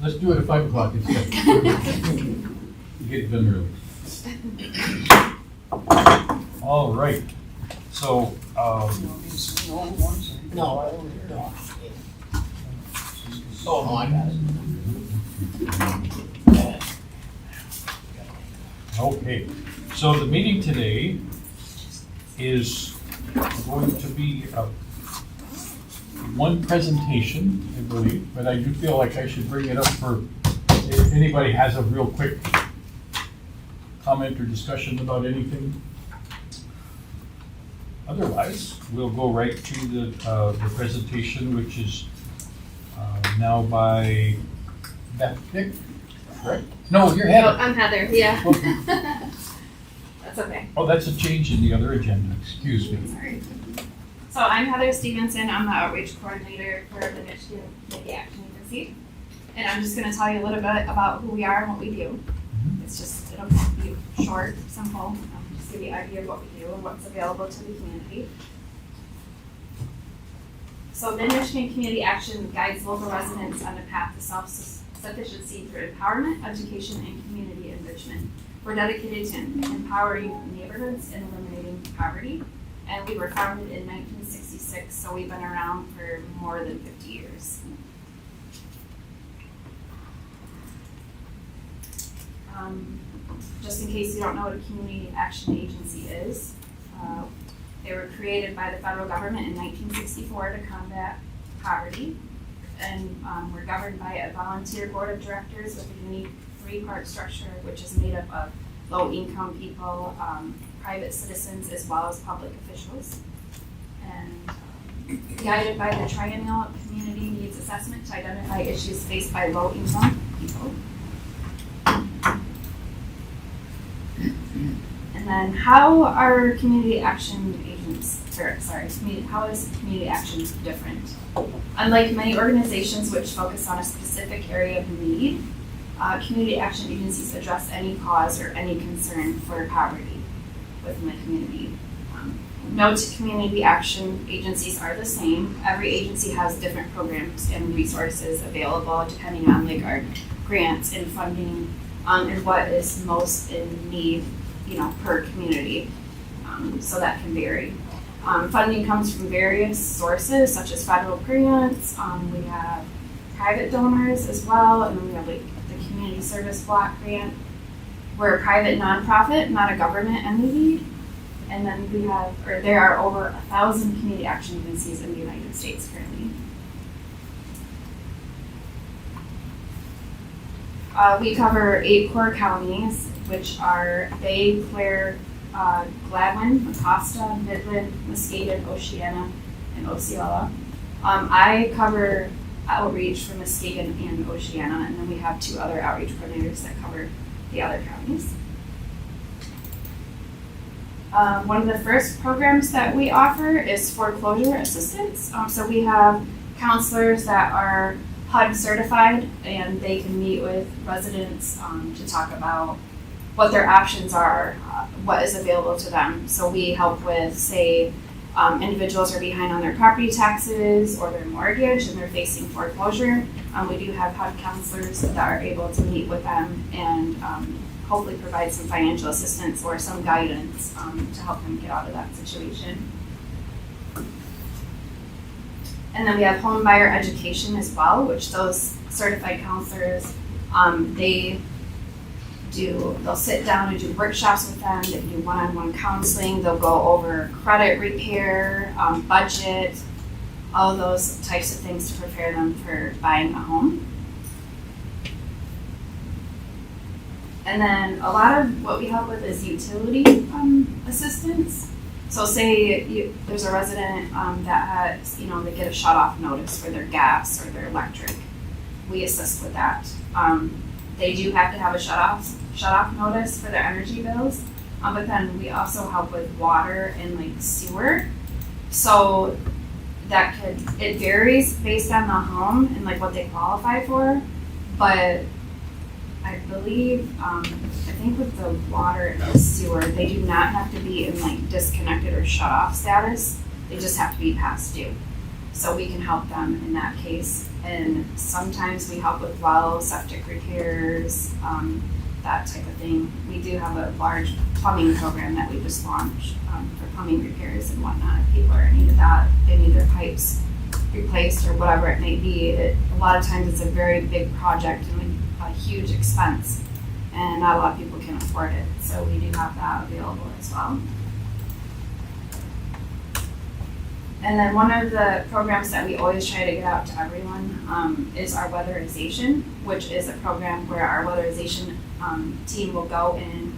Let's do it at 5 o'clock instead. Get it done early. All right. So, No. Oh, no, I got it. okay. So the meeting today is going to be one presentation, I believe, but I do feel like I should bring it up for if anybody has a real quick comment or discussion about anything. Otherwise, we'll go right to the presentation, which is now by Beth Dick, correct? No, you're Heather. I'm Heather, yeah. Okay. That's okay. Oh, that's a change in the other agenda, excuse me. Sorry. So I'm Heather Stevenson. I'm the outreach coordinator for the Michigan Community Action Agency. And I'm just going to tell you a little bit about who we are and what we do. It's just, it'll be short, simple, just give you an idea of what we do and what's available to the community. So Mid-Michigan Community Action guides local residents on the path to self-sufficiency through empowerment, education, and community enrichment. We're dedicated to empowering neighborhoods and eliminating poverty. And we were founded in 1966, so we've been around for more than 50 years. Just in case you don't know what a community action agency is, they were created by the federal government in 1964 to combat poverty. And we're governed by a volunteer board of directors with a unique three-part structure, which is made up of low-income people, private citizens, as well as public officials. And guided by the triennial community needs assessment to identify issues faced by low-income people. And then how are community action agents, how is community action different? Unlike many organizations which focus on a specific area of need, community action agencies address any cause or any concern for poverty within the community. Note community action agencies are the same. Every agency has different programs and resources available depending on like our grants and funding and what is most in need, per community. So that can vary. Funding comes from various sources such as federal grants. We have private donors as well, and then we have like the community service block grant. We're a private nonprofit, not a government entity. And then there are over 1,000 community action agencies in the United States currently. We cover 8 core counties, which are Bay, Clare, Gladwin, Mecosta, Midland, Muscatine, Oceana, and Osceola. I cover outreach for Muscatine and Oceana, and then we have 2 other outreach coordinators that cover the other counties. One of the first programs that we offer is foreclosure assistance. So we have counselors that are HUD certified, and they can meet with residents to talk about what their options are, what is available to them. So we help with, say, individuals are behind on their property taxes or their mortgage and they're facing foreclosure. We do have HUD counselors that are able to meet with them and hopefully provide some financial assistance or some guidance to help them get out of that situation. And then we have home buyer education as well, which those certified counselors, they'll sit down and do workshops with them, they do one-on-one counseling, they'll go over credit repair, budget, all those types of things to prepare them for buying a home. And then a lot of what we help with is utility assistance. So say there's a resident that has, they get a shut-off notice for their gas or their electric. We assist with that. They do have to have a shut-off notice for their energy bills, but then we also help with water and like sewer. So it varies based on the home and like what they qualify for, but I believe, I think with the water and the sewer, they do not have to be in like disconnected or shut off status. They just have to be past due. so we can help them in that case. And sometimes we help with well, septic repairs, that type of thing. We do have a large plumbing program that we just launched for plumbing repairs and whatnot. If people are in need of that, they need their pipes replaced or whatever it may be. A lot of times it's a very big project and a huge expense, and not a lot of people can afford it. So we do have that available as well. And then one of the programs that we always try to get out to everyone is our weatherization, which is a program where our weatherization team will go in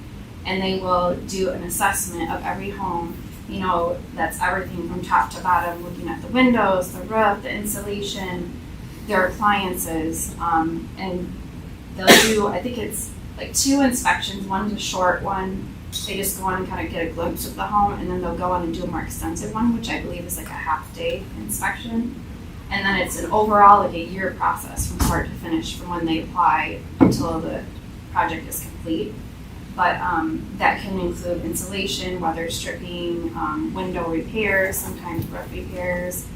and they will do an assessment of every home. You know, that's everything from top to bottom, looking at the windows, the roof, the insulation, their appliances, and they'll do, I think it's like 2 inspections. One's a short one. They just go on and kind of get a glimpse of the home, and then they'll go on and do a more extensive one, which I believe is like a half-day inspection. And then it's an overall, like a year process from start to finish, from when they apply until the project is complete. But that can include insulation, weather stripping, window repairs, sometimes roof repairs.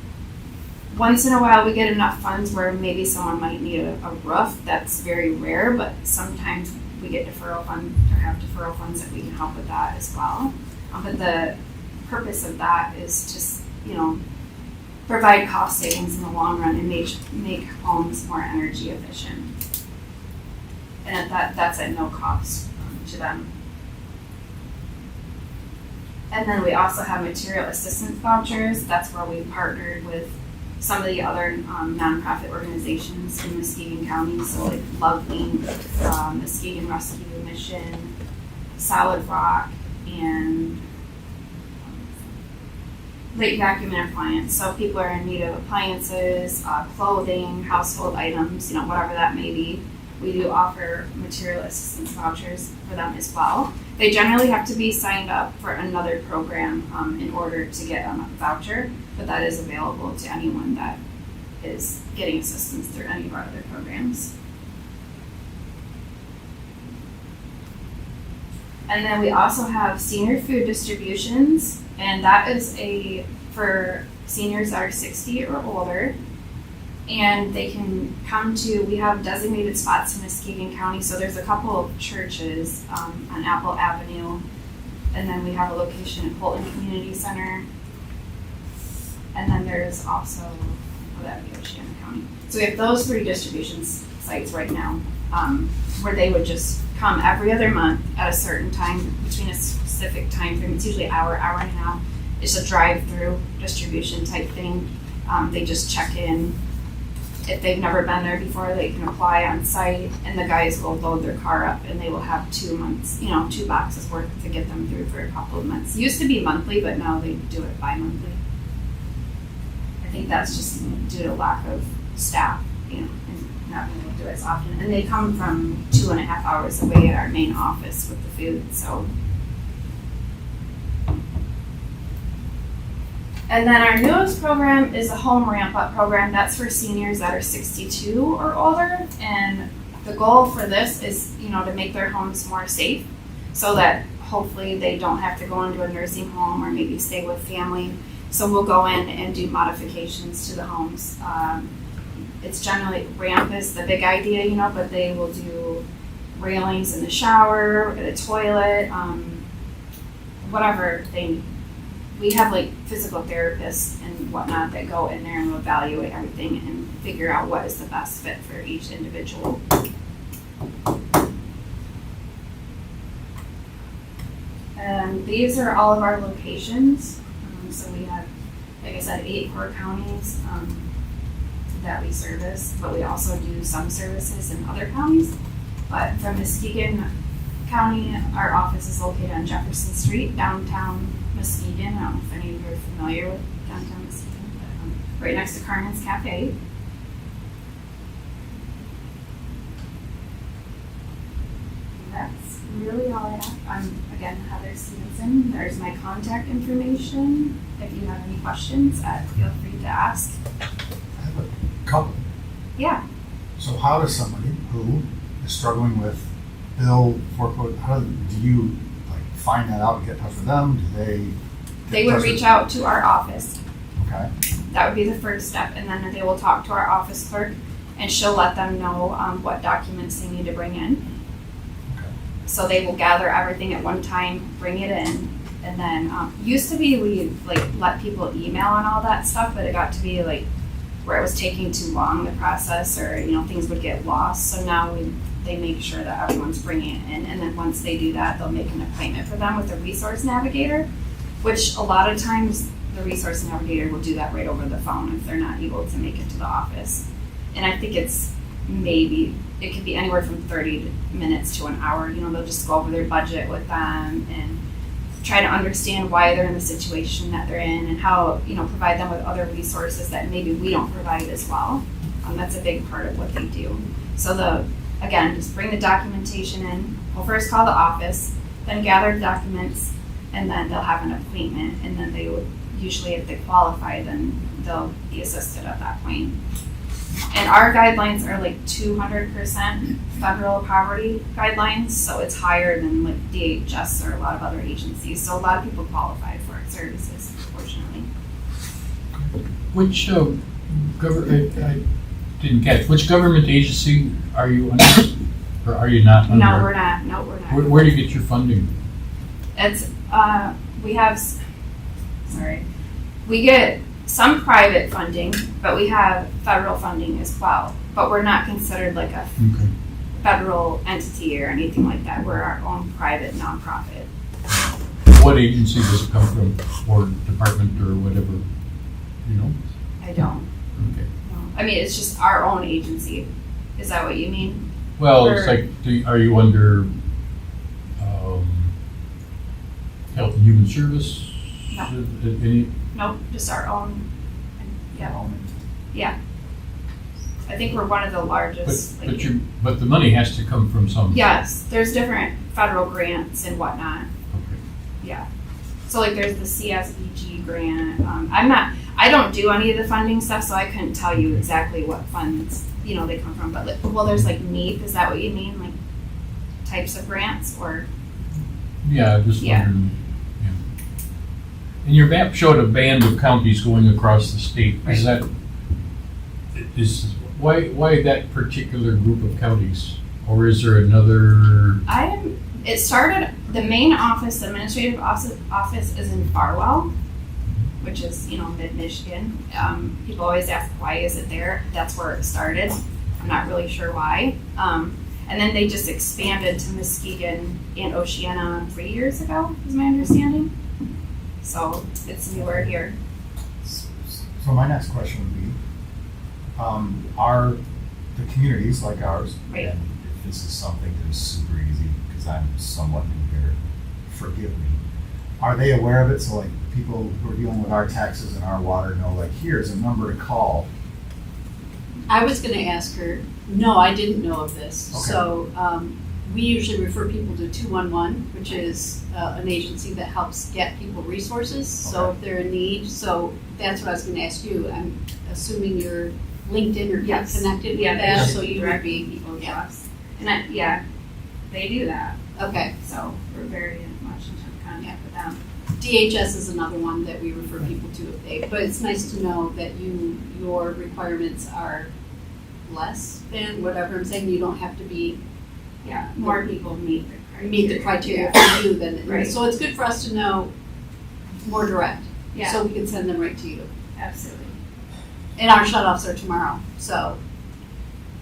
Once in a while, we get enough funds where maybe someone might need a roof. That's very rare, but sometimes we get deferral funds or have deferral funds that we can help with that as well. But the purpose of that is just, you know, provide cost savings in the long run and make homes more energy efficient. And that's at no cost to them. And then we also have material assistance vouchers. That's where we partnered with some of the other nonprofit organizations in Muskegon County, so like Lovely, Muskegon Rescue Mission, Solid Rock, and Lake Vacuum and Appliance. So if people are in need of appliances, clothing, household items, you know, whatever that may be, we do offer material assistance vouchers for them as well. They generally have to be signed up for another program in order to get a voucher, but that is available to anyone that is getting assistance through any of our other programs. And then we also have senior food distributions, and that is for seniors that are 60 or older. And they can come to, we have designated spots in Muskegon County, so there's a couple of churches on Apple Avenue, and then we have a location at Fulton Community Center, and then there's also, that would be Oceana County. So we have those 3 distribution sites right now, where they would just come every other month at a certain time, between a specific time frame. It's usually an hour, hour and a half. It's a drive-through distribution type thing. They just check in. If they've never been there before, they can apply on site, and the guys will load their car up, and they will have 2 months, 2 boxes worth to get them through for a couple of months. It used to be monthly, but now they do it bi-monthly. I think that's just due to lack of staff, and not being able to do it as often. And they come from 2.5 hours away at our main office with the food, so. And then our newest program is a home ramp-up program. That's for seniors that are 62 or older. And the goal for this is, to make their homes more safe so that hopefully they don't have to go into a nursing home or maybe stay with family. So we'll go in and do modifications to the homes. It's generally, ramp is the big idea, but they will do railings in the shower, the toilet, whatever they need. We have physical therapists and whatnot that go in there and will evaluate everything and figure out what is the best fit for each individual. And these are all of our locations. So we have, like I said, 8 core counties that we service, but we also do some services in other counties. But from Muskegon County, our office is located on Jefferson Street, downtown Muskegon. I don't know if any of you are familiar with downtown Muskegon, but right next to Carmen's Cafe. And that's really all I have. I'm, again, Heather Stevenson. There's my contact information. If you have any questions, feel free to ask. I have a couple. Yeah. So how does somebody who is struggling with bill foreclosure, how do you find that out and get in touch with them? Do they They would reach out to our office. Okay. That would be the first step, and then they will talk to our office clerk, and she'll let them know what documents they need to bring in. Okay. So they will gather everything at one time, bring it in, and then used to be we like let people email and all that stuff, but it got to be like where it was taking too long the process, or things would get lost. So now they make sure that everyone's bringing it in, and then once they do that, they'll make an appointment for them with a resource navigator, which a lot of times the resource navigator will do that right over the phone if they're not able to make it to the office. And I think it could be anywhere from 30 minutes to an hour. They'll just go over their budget with them and try to understand why they're in the situation that they're in, and how, provide them with other resources that maybe we don't provide as well. That's a big part of what they do. So again, just bring the documentation in. We'll first call the office, then gather the documents, and then they'll have an appointment, and then they would usually, if they qualify, then they'll be assisted at that point. And our guidelines are like 200% federal poverty guidelines, so it's higher than like DHS or a lot of other agencies. So a lot of people qualify for our services, fortunately. Which I didn't catch, which government agency are you under, or are you not under? No, we're not. No, we're not. Where do you get your funding? It's, we get some private funding, but we have federal funding as well. But we're not considered like a Okay. federal entity or anything like that. We're our own private nonprofit. What agency does it come from, or department, or whatever, I don't Okay. know. I mean, it's just our own agency. Is that what you mean? Well, it's Or- like, are you under Health and Human Service? No. Any? Nope, just our own. Yeah. I think we're one of the largest. But the money has to come from some. Yes, there's different federal grants and whatnot. Okay. Yeah. So like there's the CSBG grant. I don't do any of the funding stuff, so I couldn't tell you exactly what funds, they come from. But there's like NEEP, is that what you mean? Like types of grants or? Yeah, just Yeah. wondering. Yeah. And your map showed a band of counties going across the state. Is Right. Why that particular group of counties? Or is there another? It started, the main office, the administrative office is in Farwell, which is, mid-Michigan. People always ask, why is it there? That's where it started. I'm not really sure why. And then they just expanded to Muskegon and Oceana 3 years ago, is my understanding. So it's newer here. So my next question would be, are the communities like ours, Right. And if this is something that is super easy, because I'm somewhat new here, forgive me. are they aware of it? So like people who are dealing with our taxes and our water know, like, here's a number to call. I was gonna ask her, no, I didn't know of this. Okay. So, we usually refer people to 211, which is an agency that helps get people resources, so Okay. if they're in need. So that's what I was gonna ask you. I'm assuming you're LinkedIn or Yes. connected with Yeah, that, they so you would direct be, people to yeah. us. And they do that. okay. So we're very much in contact with them. DHS is another one that we refer people to if they, but it's nice to know that your requirements are less than whatever I'm saying. You don't have to be Yeah, more people meet the criteria. meet the criteria for you then. Right. So it's good for us to know more direct. Yeah, So we can send them right to you. absolutely. And our shut-offs are tomorrow, so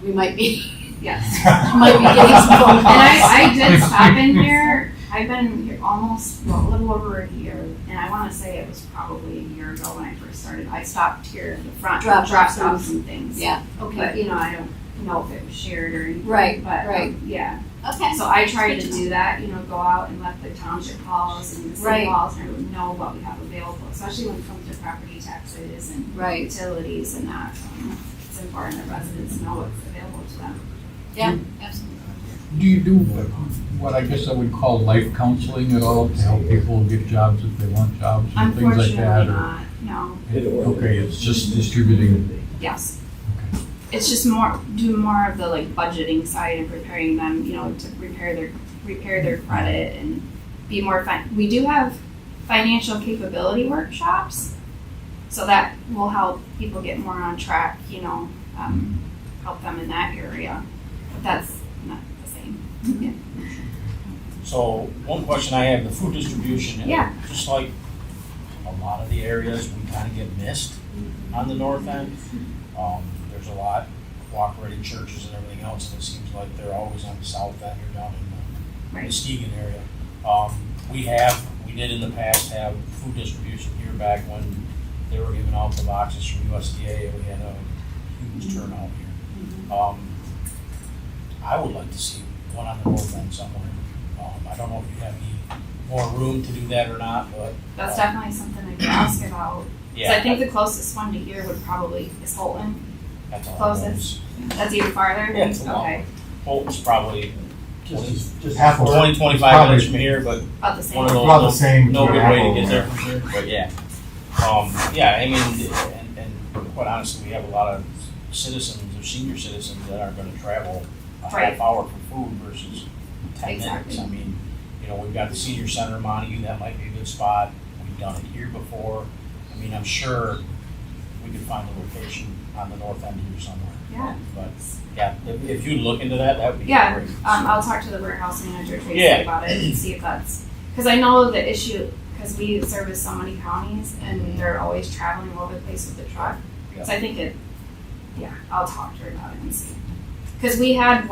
we might be, Yes. might be getting some phone And calls. I did stop in here. I've been here almost, a little over a year, and I want to say it was probably a year ago when I first started. I stopped here at the front, Dropped dropped off off some things. Yeah, But, okay. I don't know if it was shared or anything. Right, But, right. Yeah. Okay. So I tried Good to to do that, go out and let the township halls and the city Right. halls know what we have available, especially when it comes to property taxes and Right. utilities and that. It's important that residents know what's available to them. Yeah, absolutely. Do you do what I guess I would call life counseling at all to help people get jobs if they want jobs and things like Unfortunately that? not, no. Okay, it's just distributing. Yes. Okay. It's just do more of the like budgeting side and preparing them, to repair their credit and be more we do have financial capability workshops. So that will help people get more on track, you know, help them in that area. But that's not the same. Yeah. So, one question I have, the food distribution. Yeah. Just like a lot of the areas, we kind of get missed on the north end. There's a lot of cooperating churches and everything else, and it seems like they're always on the south end or down in the Right. Muskegon area. We did in the past have food distribution here back when they were giving out the boxes from USDA, and we had a huge turnout here. I would like to see one on the north end somewhere. I don't know if you have any more room to do that or not, but. That's definitely something I could ask about. 'Cause Yeah. I think the closest one to here would probably is Holton. That's all. Closest. That's even farther? Yeah, it's a lot. Okay, Holton's probably Just half of it. 20, 25 Probably- minutes from here, but about the same. one of those, About the same no good between way to Apple get and- there for sure, but yeah. Yeah, I mean, and quite honestly, we have a lot of citizens or senior citizens that aren't gonna travel a Right. half hour for food versus 10 Exactly. minutes. I mean, you know, we've got the senior center in Montague, that might be a good spot. We've done it here before. I mean, I'm sure we could find a location on the north end here somewhere. Yeah. But, yeah, if you look into that, that would be Yeah, great. I'll talk to the warehouse manager, Tracy, Yeah. about it and see if that's, because I know the issue, because we service so many counties and they're always traveling all over the place with the truck. So I think I'll talk to her about it and see. Because we had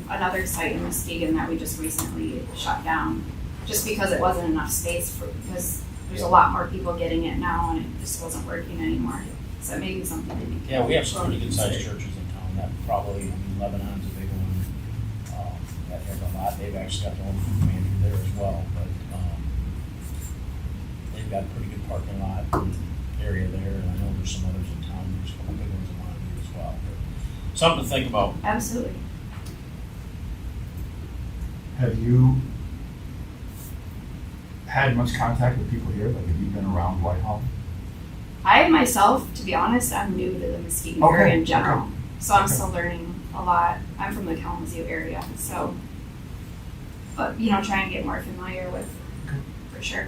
another site in Muskegon that we just recently shut down, just because it wasn't enough space because there's a lot more people getting it now and it just wasn't working anymore. So it may be something that you can. Yeah, we have some pretty good sized churches in town that probably, I mean, Lebanon's a big one. That has a lot, they've actually got their own food pantry there as well, but, they've got a pretty good parking lot and area there, and I know there's some others in town, there's a couple big ones in Montague as well. But something to think about. Absolutely. Have you had much contact with people here? Like, have you been around Whitehall? I myself, to be honest, I'm new to the Muskegon Okay, area in general. okay. So I'm Okay. still learning a lot. I'm from the Kalamazoo area, so, but, you know, trying to get more familiar with, for sure.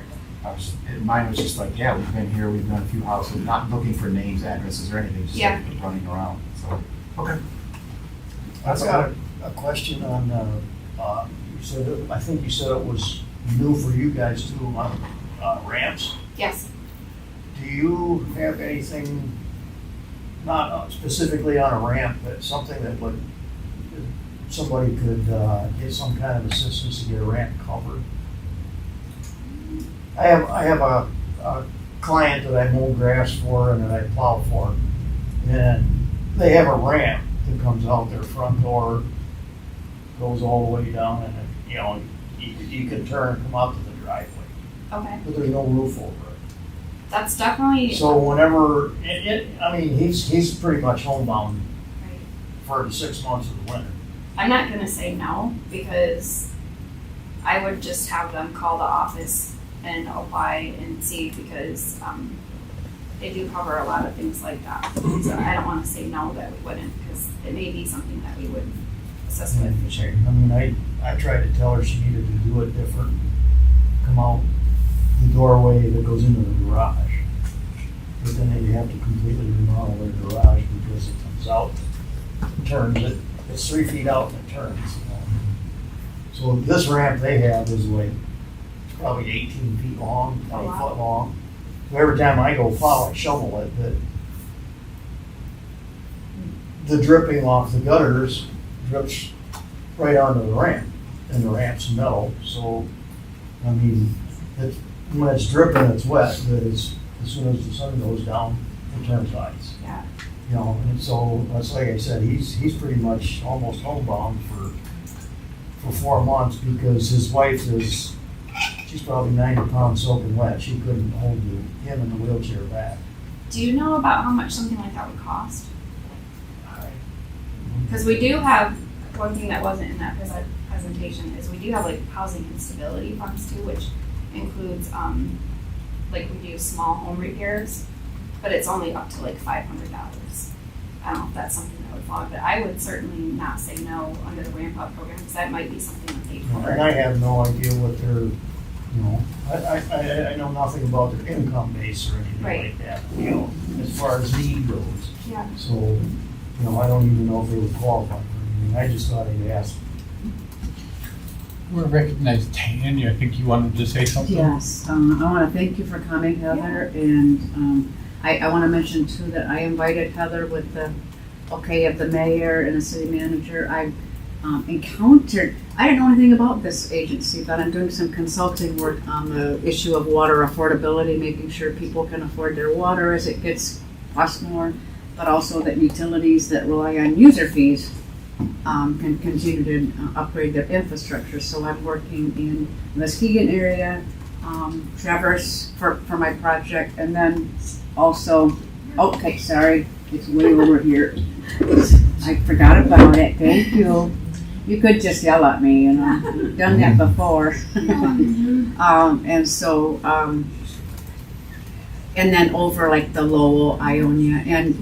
Mine was just like, yeah, we've been here, we've done a few houses, not looking for names, addresses, or anything, just Yeah. like running around, so, okay. I've got a question on, you said, I think you said it was new for you guys too, on ramps. Yes. Do you have anything, not specifically on a ramp, but something that would, somebody could get some kind of assistance to get a ramp covered? I have a client that I mow grass for and that I plow for, and they have a ramp that comes out their front door, goes all the way down, and, you know, you can turn and come out to the driveway, Okay. but there's no roof over it. That's definitely. So whenever, I mean, he's pretty much homebound Right. for the 6 months of the winter. I'm not gonna say no, because I would just have them call the office and apply and see, because, they do cover a lot of things like that. So I don't wanna say no that we wouldn't, because it may be something that we would assist with for sure. I mean, I tried to tell her she needed to do it different, come out the doorway that goes into the garage. But then they have to completely remodel their garage because it comes out, turns it, it's 3 feet out and it turns. So this ramp they have is like, it's probably 18 feet long, 20 wow. foot long. So every time I go plow, I shovel it, but the dripping off the gutters drips right onto the ramp, and the ramp's metal, so, I mean, when it's dripping, it's wet, but as soon as the sun goes down, it turns ice. Yeah. You know, and so, that's like I said, he's pretty much almost homebound for 4 months, because his wife she's probably 90 pounds soaking wet, she couldn't hold him in the wheelchair back. Do you know about how much something like that would cost? Because we do have, one thing that wasn't in that presentation is we do have like housing instability funds too, which includes, like we do small home repairs, but it's only up to like $500. I don't know if that's something that would fall, but I would certainly not say no under the ramp up program, because that might be something that they cover. And I have no idea what their You know, I know nothing about their income base or anything Right. like that, you know, as far as need goes. Yeah. So, you know, I don't even know if they would qualify for anything. I just thought I'd ask. We're recognized Tanya, I think you wanted to say something? Yes, I want to thank you for coming, Heather, and I want to mention too that I invited Heather with the okay of the mayor and the city manager. I encountered, I didn't know anything about this agency, but I'm doing some consulting work on the issue of water affordability, making sure people can afford their water as it gets cost more, but also that utilities that rely on user fees can continue to upgrade their infrastructure. So I'm working in the Muskegon area, Traverse for my project, and then also, okay, sorry, it's way over here. I forgot about it, thank you. You could just yell at me, you know, I've done that before. And so, and then over like the Lowell, Ionia, and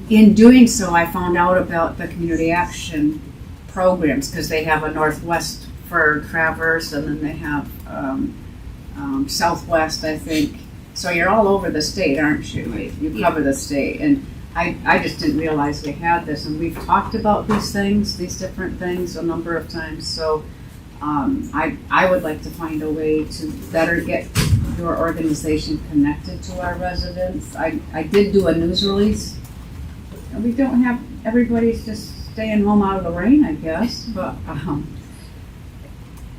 in doing so, I found out about the community action programs, because they have a Northwest for Traverse, and then they have Southwest, I think. So you're all over the state, aren't you? You cover the state, and I just didn't realize we had this, and we've talked about these things, these different things, a number of times. So I would like to find a way to better get your organization connected to our residents. I did do a news release. We don't have, everybody's just staying home out of the rain, I guess, but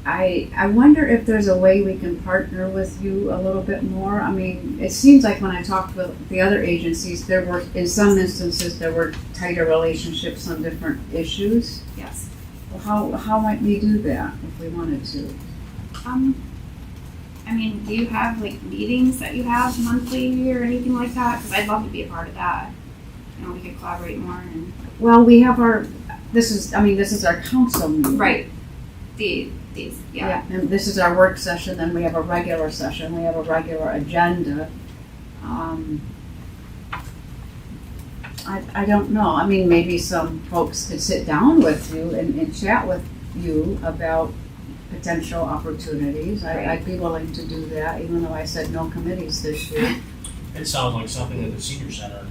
I wonder if there's a way we can partner with you a little bit more. I mean, it seems like when I talked with the other agencies, there were, in some instances, there were tighter relationships on different issues. Yes. Well, how might we do that if we wanted to? I mean, do you have like meetings that you have monthly or anything like that? Because I'd love to be a part of that. You know, we could collaborate more and. Well, we have our, this is our council meeting. Right. These, yeah. And this is our work session, then we have a regular session, we have a regular agenda. I don't know, I mean, maybe some folks could sit down with you and chat with you about potential opportunities. I'd be willing to do that, even though I said no committees this year. It sounds like something at the senior center,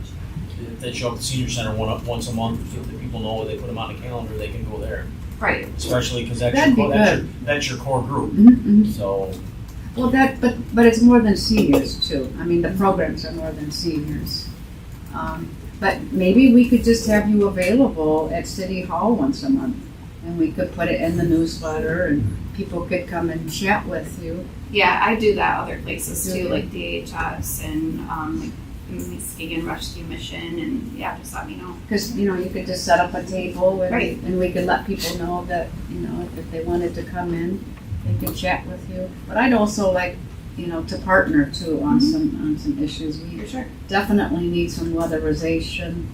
if they show up at the senior center once a month, so that people know, they put them on the calendar, they can go there. Right. Especially because That'd be that's your core group, Mhm. so. Well, but it's more than seniors too. I mean, the programs are more than seniors. But maybe we could just have you available at City Hall once a month, and we could put it in the newsletter, and people could come and chat with you. Yeah, I do that other places Do too, you? like DHS and like Muskegon Rescue Mission, and yeah, just let me know. Because, you know, you could just set up a table and, Right. and we could let people know that, you know, if they wanted to come in, they could chat with you. But I'd also like, you know, to partner too on some issues. We For sure. definitely need some weatherization.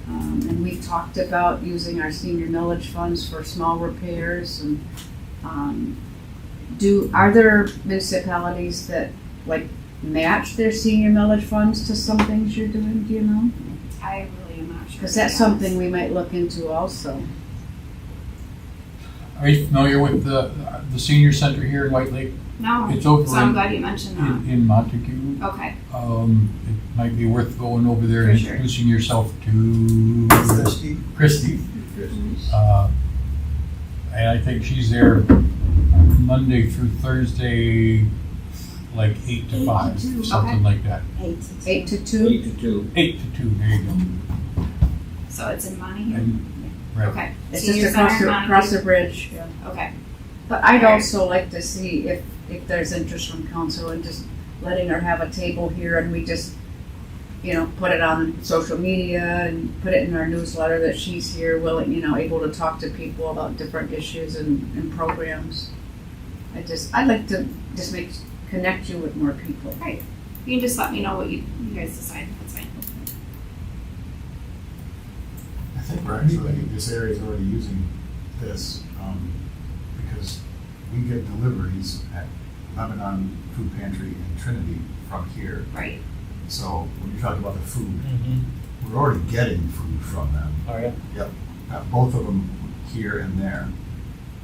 And we've talked about using our senior millage funds for small repairs. And are there municipalities that like match their senior millage funds to some things you're doing? Do you know? I really am not sure. Because that's to be honest. something we might look into also. Are you familiar with the senior center here in White Lake? No. It's over So I'm in- glad you mentioned that. In Montague. Okay. It might be worth going over there For and sure. introducing yourself to Christy. And I think she's there Monday through Thursday, like 8 to 5, something Okay. like that. 8 to 2? 8 to 2, there you go. So it's in Montague? And, right. Okay. It's Senior just across Center, the, Montague? across the bridge. Okay. But I'd Alright. also like to see if there's interest from council in just letting her have a table here, and we just, you know, put it on social media and put it in our newsletter that she's here, willing, you know, able to talk to people about different issues and programs. I'd like to just connect you with more people. Right. You can just let me know what you guys decide. That's fine. I think we're actually, this area is already using this, because we get deliveries at Lebanon Food Pantry and Trinity from here. Right. So when you're talking about the food, Mm-hmm. we're already getting food from them. Oh, yeah. Both of them here and there.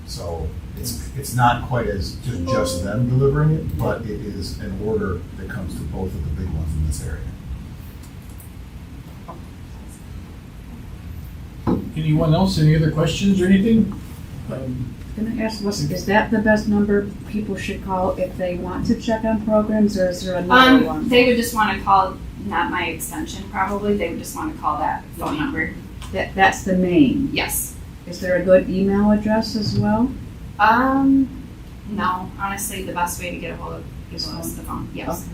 So it's not quite as just them delivering it, but it is an order that comes to both of the big ones in this area. Anyone else, any other questions or anything? Can I ask, is that the best number people should call if they want to check on programs, or is there another one? They would just wanna call, not my extension probably, they would just wanna call that phone number. That's the main. Yes. Is there a good email address as well? No, honestly, the best way to get a hold of is the phone, yes. Okay.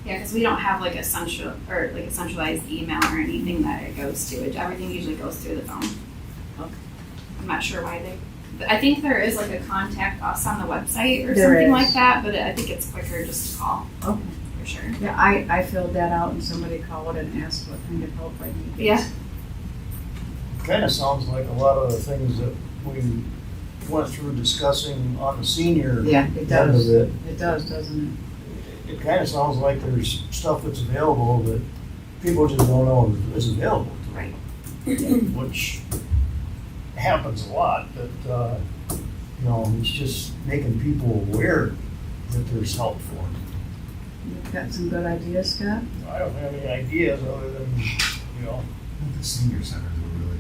Yeah, because we don't have like a centralized email or anything that it goes to. Everything usually goes through the phone. Okay. I'm not sure why but I think there is like a contact us on the website or There something is. like that, but I think it's quicker just to call, Okay. for sure. Yeah, I filled that out and somebody called and asked what kind of help I needed. Yeah. Kinda sounds like a lot of the things that we went through discussing on the senior Yeah, end it of does. it. It does, doesn't It kinda sounds like there's stuff that's available that people just don't know is available, Right. which happens a lot, but, it's just making people aware that there's help for them. it? You've got some good ideas, Scott? I don't have any ideas other than, I think the senior centers are really,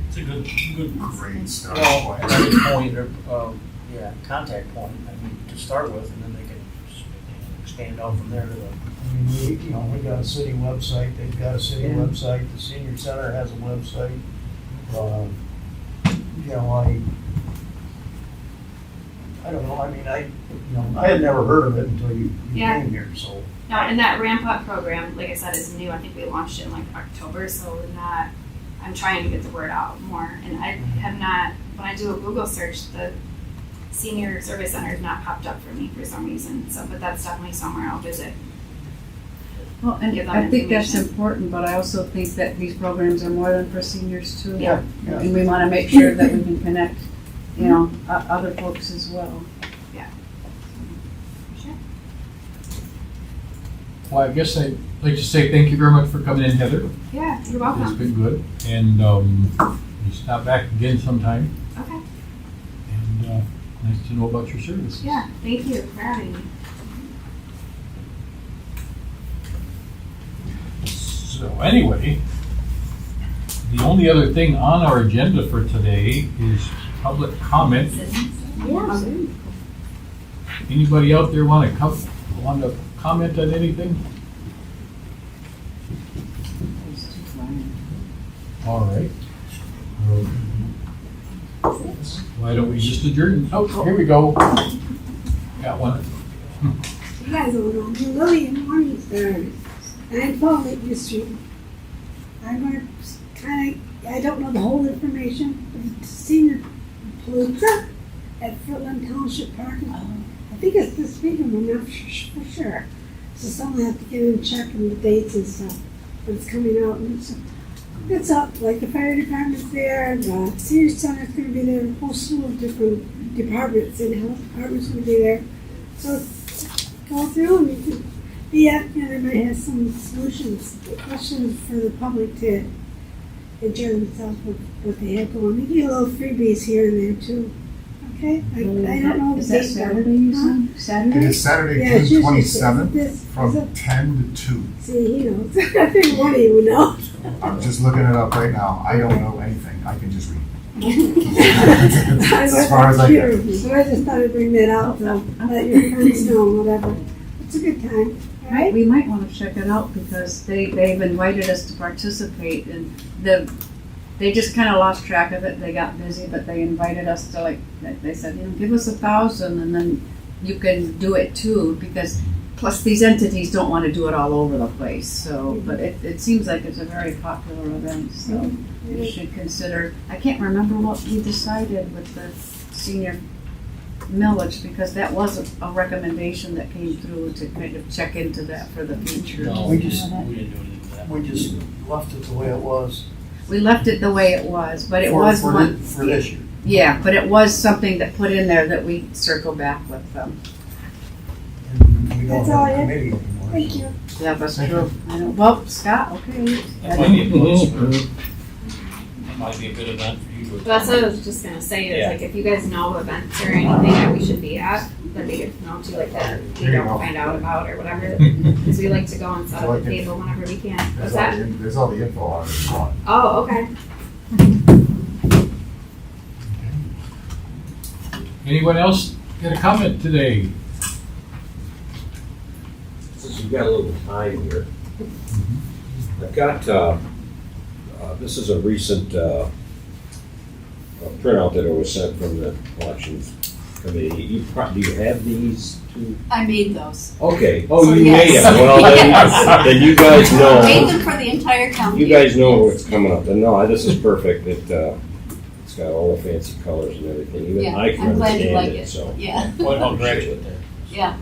It's a good great start. Well, starting point or, contact point, to start with, and then they can expand out from there to the. we got a city website, they've got a city Yeah. website, the senior center has a website. I don't know, I had never heard of it until you Yeah. came here, so. No, and that ramp up program, like I said, is new. I think we launched it in like October, so I'm trying to get the word out more. And I have not, when I do a Google search, the senior service center has not popped up for me for some reason. So, but that's definitely somewhere I'll visit. Well, and Give them I think that's information. important, but I also think that these programs are more than for seniors too. Yeah. And we want to make sure that we can connect, other folks as well. Sure. Well, I guess I'd like to say thank you very much for coming in, Heather. Yeah, you're It's welcome. been good. And you stop back again sometime. Okay. And nice to know about your services. Yeah, thank you for having me. So anyway, the only other thing on our agenda for today is public comment. Anybody out there want to comment on anything? All right. Why don't we just adjourn? Oh, here we go. Got one. You guys don't know, I'm Lillian Morningstar, 912 Lakeview Street. I'm going to I don't know the whole information, but it's Senior Palooza at Footland Township Park. I think it's this weekend, I'm not for sure. So someone has to get in and check on the dates and stuff, but it's coming out and it's up, like the fire department's there, the senior center's gonna be there, a whole slew of different departments, and health department's gonna be there. So go through and you can, everybody has some solutions, questions for the public to enjoy themselves with what they have going. You get a little freebies here and there too. Okay? I don't know the Is that date. Saturday you said? It Saturday? is Saturday, Yeah, it's June usually 27th, from 10 to 2. See, he knows. I think one of you would know. I'm just looking it up right now. I don't know anything. I can just read. As As far as I can. So I just thought I'd bring that out, so let your friends know, whatever. It's a good time, all right? We might want to check it out because they've invited us to participate and they just kind of lost track of it. They got busy, but they invited us to they said, give us 1,000 and then you can do it too, because plus these entities don't want to do it all over the place. So, but it seems like it's a very popular event, so we should consider. I can't remember what we decided with the senior millage, because that was a recommendation that came through to kind of check into that for the future. No, We we just- didn't do anything with that. We just left it the way it was. We left it the way it was, but it for- was for one. For this year. Yeah, but it was something that put in there that we circle back with them. And we don't That's all I have a have. committee anymore. Thank so- you. Yeah, that's true. I know. Well, Scott, okay. That's plenty of place for might be a good event for you to attend. That's what I was just gonna say, is Yeah. like, if you guys know of events or anything that we should be at, that'd be good to know too, like that we There you don't go. find out about or whatever. Cause we like to go and set up a table whenever we can. What's that? There's all the info on it. Oh, okay. Anyone else got a comment today? Since we've got a little time here, I've got, this is a recent printout that I was sent from the elections committee. Do you have these two? I made those. Okay, oh, So you made yes. them, well, then you guys Made know, them for the entire county. you guys know what's coming up, and no, this is perfect, it's got all the fancy colors and everything, even Yeah, I can I'm glad you like understand it, it. so. Yeah, What about graduate there? yeah,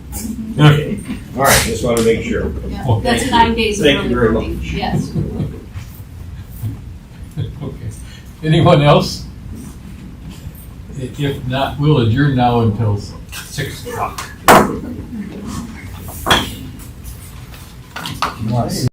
Okay. All right, just want to make sure. yeah. That's 9 days of Thank you early very voting. much. Yes. Okay. Anyone else? If not, we'll adjourn now until 6 o'clock. You want to see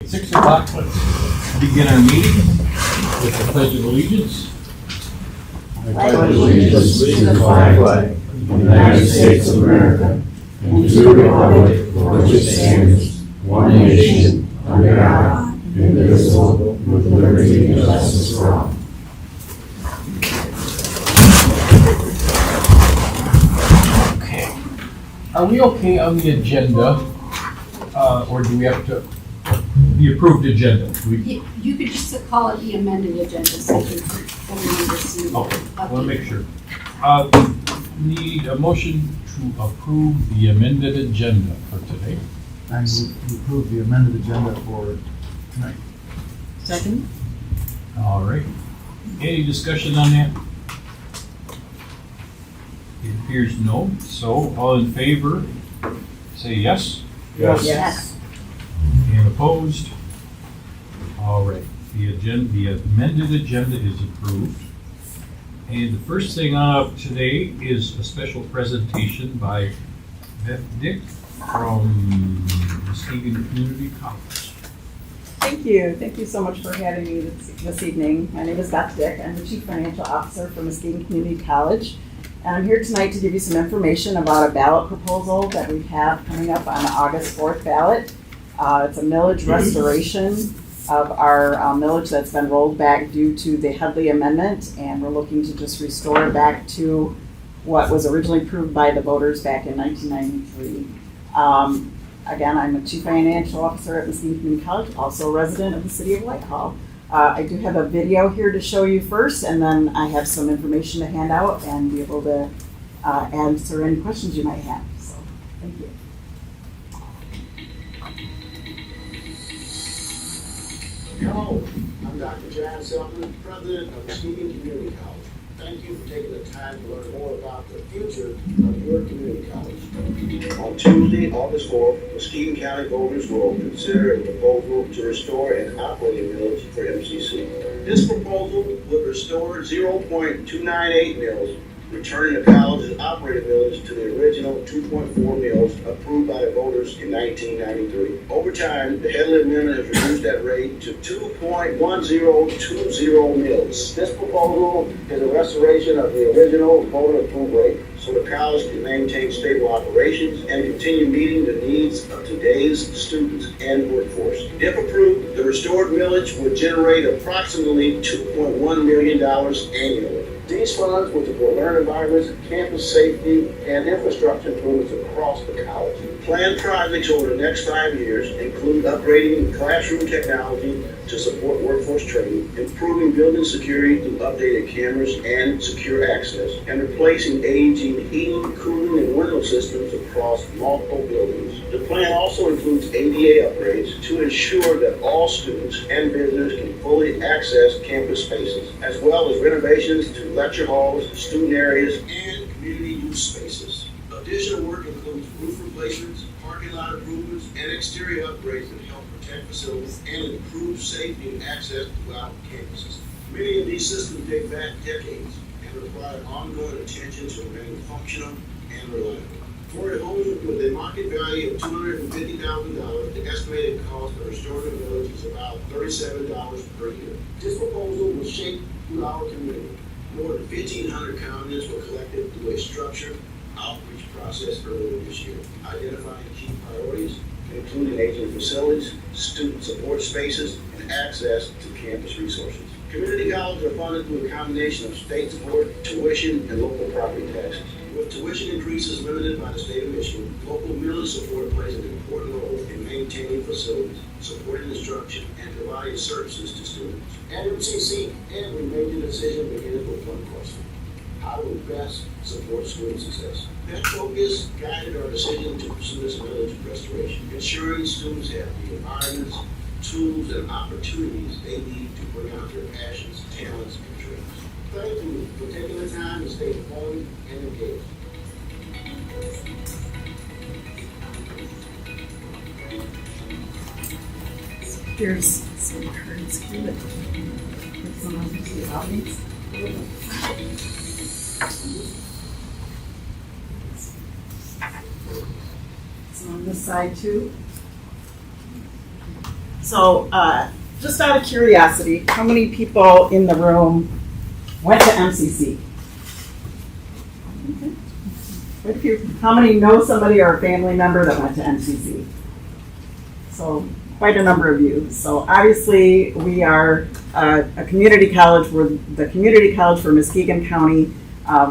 6 o'clock, let's begin our meeting with the Pledge of Allegiance. I pledge allegiance to the flag of the United States of America and to the republic for which it stands, one nation, under God, indivisible, with liberty and justice for all. Okay. Are we okay on the agenda, or do we have to, the approved agenda? Do we, You could just call it the amended agenda, so everyone will see. okay, I want to make sure. Need a motion to approve the amended agenda for today. I move to approve the amended agenda for tonight. Second? All right. Any discussion on that? It appears no. So all in favor, say yes. Yes. And opposed? All right. The amended agenda is approved. And the first thing up today is a special presentation by Beth Dick from Muskegon Community College. Thank you. Thank you so much for having me this evening. My name is Beth Dick. I'm the Chief Financial Officer for Muskegon Community College. And I'm here tonight to give you some information about a ballot proposal that we have coming up on the August 4th ballot. It's a millage restoration of our millage that's been rolled back due to the Headley Amendment, and we're looking to just restore it back to what was originally approved by the voters back in 1993. Again, I'm a Chief Financial Officer at Muskegon Community College, also a resident of the City of Whitehall. I do have a video here to show you first, and then I have some information to hand out and be able to answer any questions you might have. So, thank you. Hello, I'm Dr. John Selman, President of Muskegon Community College. Thank you for taking the time to learn more about the future of your community college. On Tuesday, August 4th, Muskegon County voters will consider a proposal to restore an operating millage for MCC. This proposal would restore 0.298 mills, returning the college's operating millage to the original 2.4 mills approved by the voters in 1993. Over time, the Headley Amendment has reduced that rate to 2.1020 mills. This proposal is a restoration of the original voter approved rate, so the college can maintain stable operations and continue meeting the needs of today's students and workforce. If approved, the restored millage would generate approximately $2.1 million annually. These funds will support learning environments, campus safety, and infrastructure improvements across the college. Planned projects over the next 5 years include upgrading classroom technology to support workforce training, improving building security through updated cameras and secure access, and replacing aging heating, cooling, and window systems across multiple buildings. The plan also includes ADA upgrades to ensure that all students and visitors can fully access campus spaces, as well as renovations to lecture halls, student areas, and community use spaces. Additional work includes roof replacements, parking lot improvements, and exterior upgrades that help protect facilities and improve safety and access throughout campuses. Many of these systems date back decades and require ongoing attention to remain functional and reliable. For a home with a market value of $250,000, the estimated cost of restoring a village is about $37 per year. This proposal will shape through our community. More than 1,500 comments were collected through a structured outreach process earlier this year, identifying key priorities, including aging facilities, student support spaces, and access to campus resources. Community colleges are funded through a combination of state support, tuition, and local property taxes. With tuition increases limited by the state of Michigan, local millage support plays an important role in maintaining facilities, supporting instruction, and providing services to students. At MCC, every major decision begins with one question: how do we best support student success? That focus guided our decision to pursue this millage restoration, ensuring students have the environments, tools, and opportunities they need to bring out their passions, talents, and dreams. Thank you for taking the time to stay informed and engaged. Here's some cards here that put some of the audience. So on this side too. So, just out of curiosity, how many people in the room went to MCC? Okay. Quite a few. How many know somebody or a family member that went to MCC? So, quite a number of you. So, obviously, we are a community college. We're the community college for Muskegon County.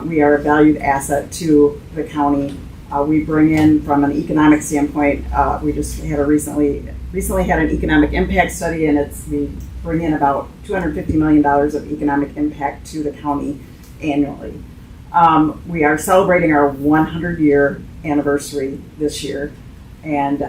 We are a valued asset to the county. We bring in, from an economic standpoint, we just had recently had an economic impact study, and we bring in about $250 million of economic impact to the county annually. We are celebrating our 100-year anniversary this year, and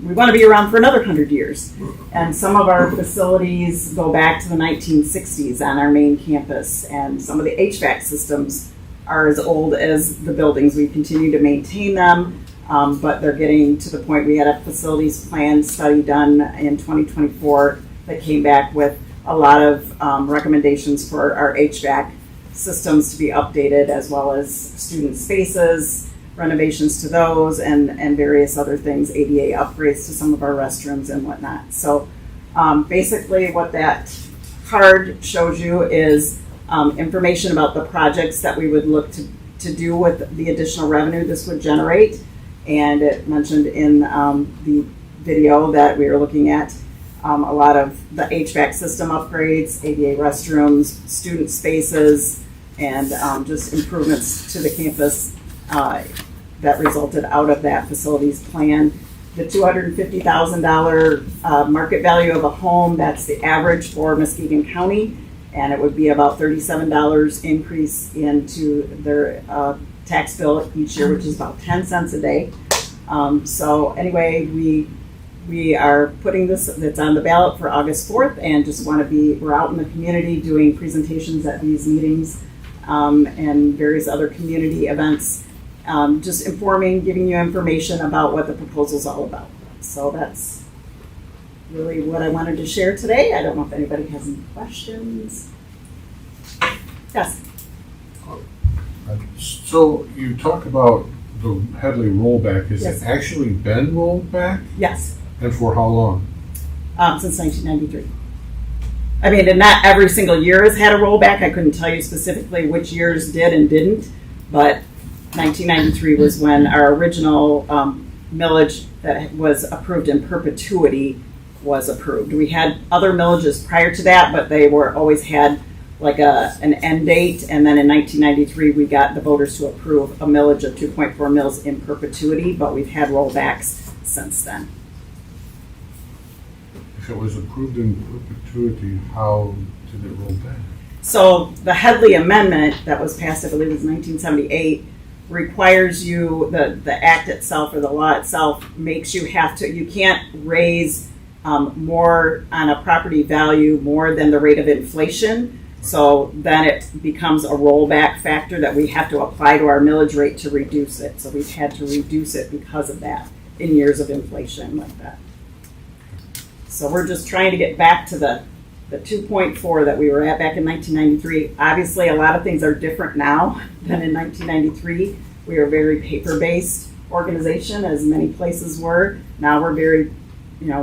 we want to be around for another 100 years. And some of our facilities go back to the 1960s on our main campus, and some of the HVAC systems are as old as the buildings. We continue to maintain them, but they're getting to the point. We had a facilities plan study done in 2024 that came back with a lot of recommendations for our HVAC systems to be updated, as well as student spaces, renovations to those, and various other things, ADA upgrades to some of our restrooms and whatnot. So basically what that card shows you is information about the projects that we would look to do with the additional revenue this would generate. And it mentioned in the video that we were looking at a lot of the HVAC system upgrades, ADA restrooms, student spaces, and just improvements to the campus that resulted out of that facilities plan. The $250,000 market value of a home, that's the average for Muskegon County, and it would be about $37 increase into their tax bill each year, which is about 10 cents a day. So anyway, we are putting this, that's on the ballot for August 4th, and just want to we're out in the community doing presentations at these meetings and various other community events, just informing, giving you information about what the proposal's all about. So that's really what I wanted to share today. I don't know if anybody has any questions. Yes. So you talk about the Headley rollback. Has Yes. it actually been rolled back? Yes, And for how long? since 1993. I mean, and not every single year has had a rollback. I couldn't tell you specifically which years did and didn't, but 1993 was when our original millage that was approved in perpetuity was approved. We had other millages prior to that, but they were always had like an end date, and then in 1993 we got the voters to approve a millage of 2.4 mils in perpetuity, but we've had rollbacks since then. If it was approved in perpetuity, how did it roll back? So the Headley Amendment that was passed, I believe it was 1978, requires you, the act itself or the law itself makes you you can't raise more on a property value more than the rate of inflation. So then it becomes a rollback factor that we have to apply to our millage rate to reduce it. So we've had to reduce it because of that in years of inflation like that. So we're just trying to get back to the 2.4 that we were at back in 1993. Obviously, a lot of things are different now than in 1993. We are a very paper-based organization, as many places were. Now we're very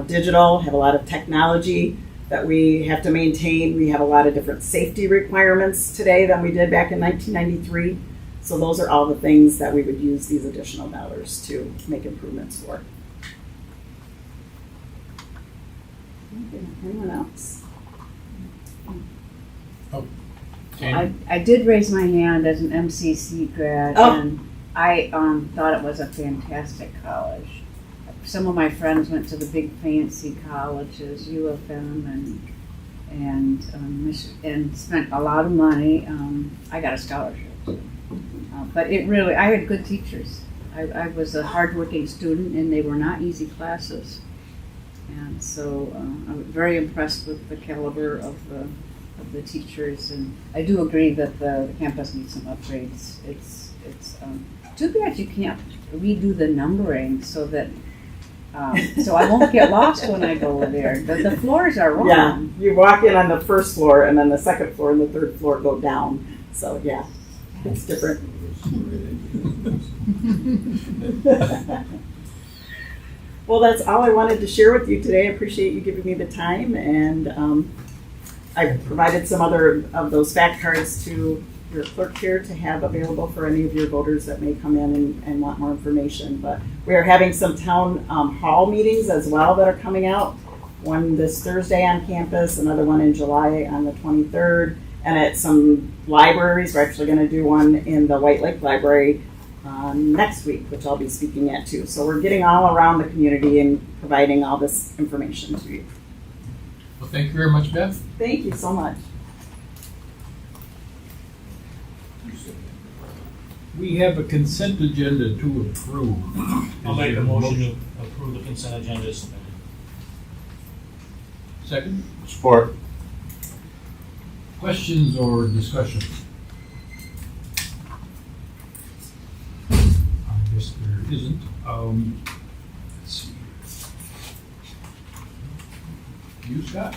digital, have a lot of technology that we have to maintain. We have a lot of different safety requirements today than we did back in 1993. So those are all the things that we would use these additional dollars to make improvements for. Anyone else? I did raise my hand as an MCC grad, and I thought it was a fantastic college. Some of my friends went to the big fancy colleges, U of M, and spent a lot of money. I got a scholarship, but I had good teachers. I was a hardworking student, and they were not easy classes. And so I was very impressed with the caliber of the teachers, and I do agree that the campus needs some upgrades. It's too bad you can't redo the numbering so that so I won't get lost when I go over there. The floors are wrong. Yeah, you walk in on the first floor, and then the second floor and the third floor go down. So yeah, it's different. Well, that's all I wanted to share with you today. I appreciate you giving me the time, and I provided some other of those fact cards to your clerk here to have available for any of your voters that may come in and want more information. But we are having some town hall meetings as well that are coming out. One this Thursday on campus, another one in July on the 23rd, and at some libraries. We're actually going to do one in the White Lake Library next week, which I'll be speaking at too. So we're getting all around the community and providing all this information to you. Well, thank you very much, Beth. Thank you so much. We have a consent agenda to approve. I'll make a motion to approve the consent agenda as submitted. Second, Support. questions or discussion? I guess there isn't. Let's see. You, Scott?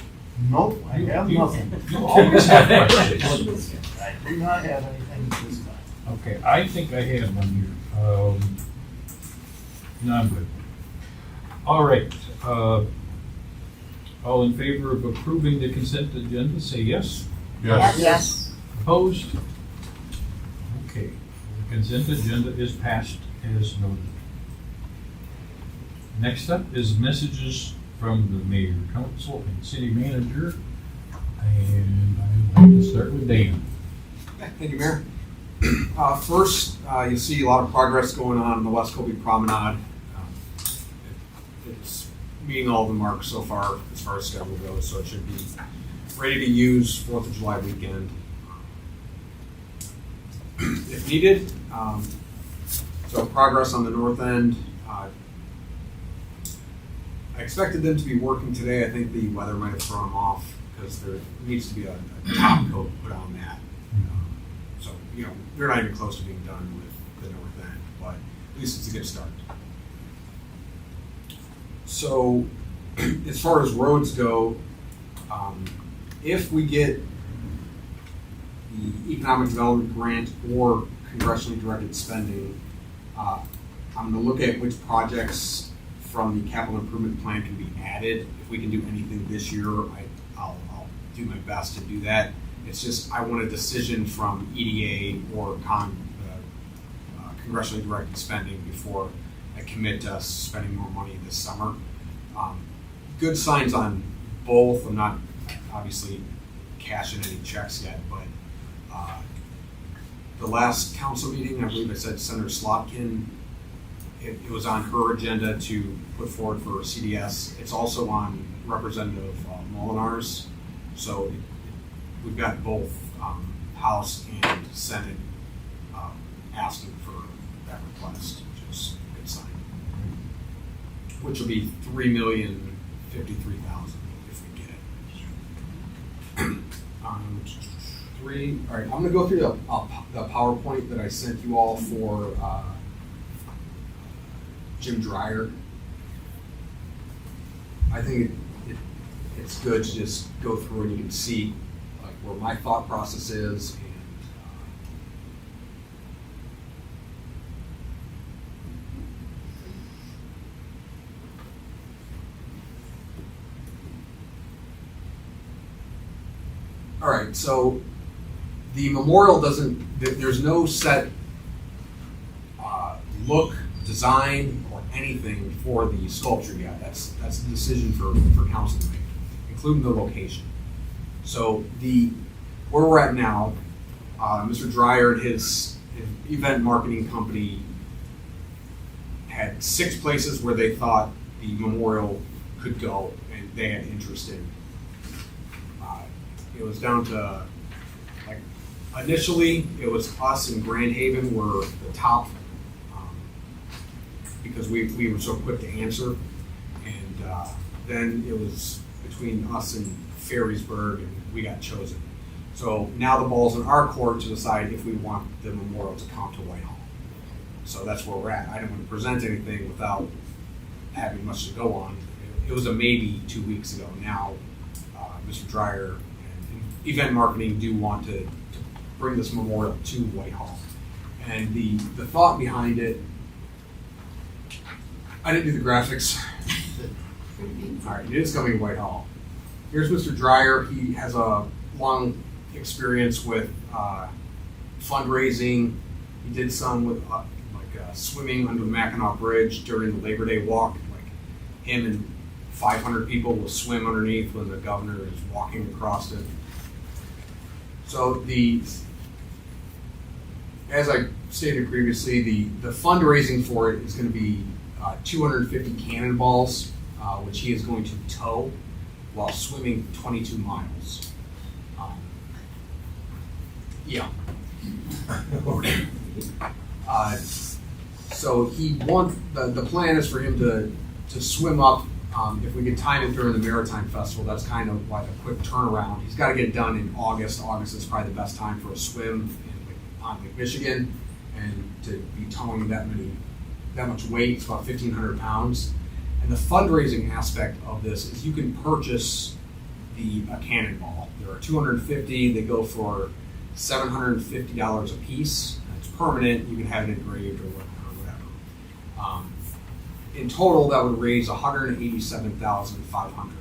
Nope, I have You- nothing. You always have questions. I do not have anything this time. Okay, I think I had one here. No, I'm good. All right, all in favor of approving the consent agenda, say yes. Yes. Opposed? Okay, the consent agenda is passed as noted. Next up is messages from the mayor, council, and city manager. And I'd like to start with Dan. Thank you, Mayor. First, you see a lot of progress going on the West Colby Promenade. It's meeting all the marks so far as schedule goes, so it should be ready to use 4th of July weekend if needed. So progress on the north end. I expected them to be working today. I think the weather might have thrown them off because there needs to be a top coat put on that. So, they're not even close to being done with the north end, but at least it's a good start. So, as far as roads go, if we get the economic development grant or congressionally directed spending, I'm going to look at which projects from the capital improvement plan can be added. If we can do anything this year, I'll do my best to do that. It's just I want a decision from EDA or congressionally directed spending before I commit to spending more money this summer. Good signs on both. I'm not obviously cashing any checks yet, but the last council meeting, I believe I said Senator Slotkin, it was on her agenda to put forward for CDS. It's also on Representative Molinar's. So we've got both House and Senate asking for that request, which is a good sign. Which will be $3,053,000 if we get it. All right, I'm going to go through the PowerPoint that I sent you all for Jim Dreyer. I think it's good to just go through and you can see like where my thought process is. And all right, so the memorial there's no set look, design, or anything for the sculpture yet. That's the decision for council to make, including the location. So where we're at now, Mr. Dreyer and his event marketing company had 6 places where they thought the memorial could go and they had interest in. It was down to, like, initially it was us and Grand Haven were the top because we were so quick to answer. And then it was between us and Ferrysburg, and we got chosen. So now the ball's in our court to decide if we want the memorial to come to Whitehall. So that's where we're at. I didn't want to present anything without having much to go on. It was a maybe 2 weeks ago. Now, Mr. Dreyer and event marketing do want to bring this memorial to Whitehall. And the thought behind it, I didn't do the graphics coming. All right, it is coming to Whitehall. Here's Mr. Dreyer. He has a long experience with fundraising. He did some with swimming under the Mackinac Bridge during the Labor Day walk. Like him and 500 people will swim underneath when the governor is walking across it. So as I stated previously, the fundraising for it is going to be 250 cannonballs, which he is going to tow while swimming 22 miles. Yeah. So the plan is for him to swim up. If we could time it during the Maritime Festival, that's kind of like a quick turnaround. He's got to get it done in August. August is probably the best time for a swim on Lake Michigan, and to be towing that much weight, it's about 1,500 pounds. And the fundraising aspect of this is you can purchase a cannonball. There are 250. They go for $750 a piece. It's permanent. You can have it engraved or whatever. In total, that would raise $187,500.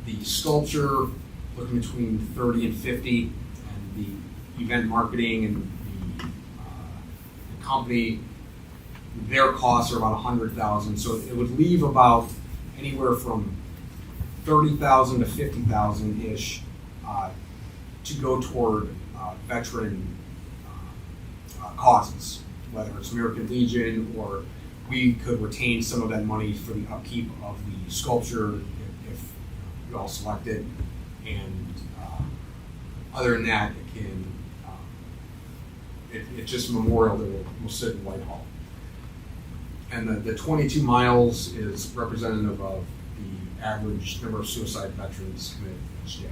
The sculpture, looking between 30 and 50, and the event marketing and the company, their costs are about $100,000. So it would leave about anywhere from $30,000 to $50,000 ish to go toward veteran causes, whether it's American Legion, or we could retain some of that money for the upkeep of the sculpture if you all select it. And other than that, it's just a memorial that will sit in Whitehall. And the 22 miles is representative of the average number of suicide veterans committed each day.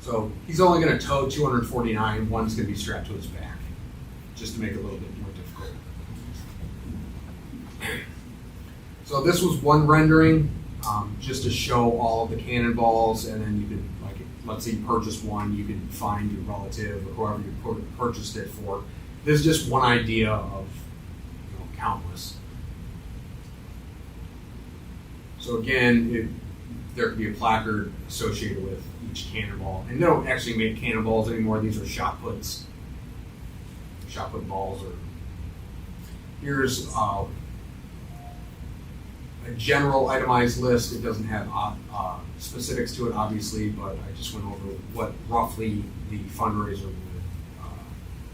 So he's only going to tow 249, one's going to be strapped to his back, just to make it a little bit more difficult. So this was one rendering, just to show all of the cannonballs, and then you could, like, let's say you purchase one, you can find your relative or whoever you purchased it for. This is just one idea of countless. So again, there could be a placard associated with each cannonball. And they don't actually make cannonballs anymore. These are shot puts balls. Here's a general itemized list. It doesn't have specifics to it, obviously, but I just went over what roughly the fundraiser would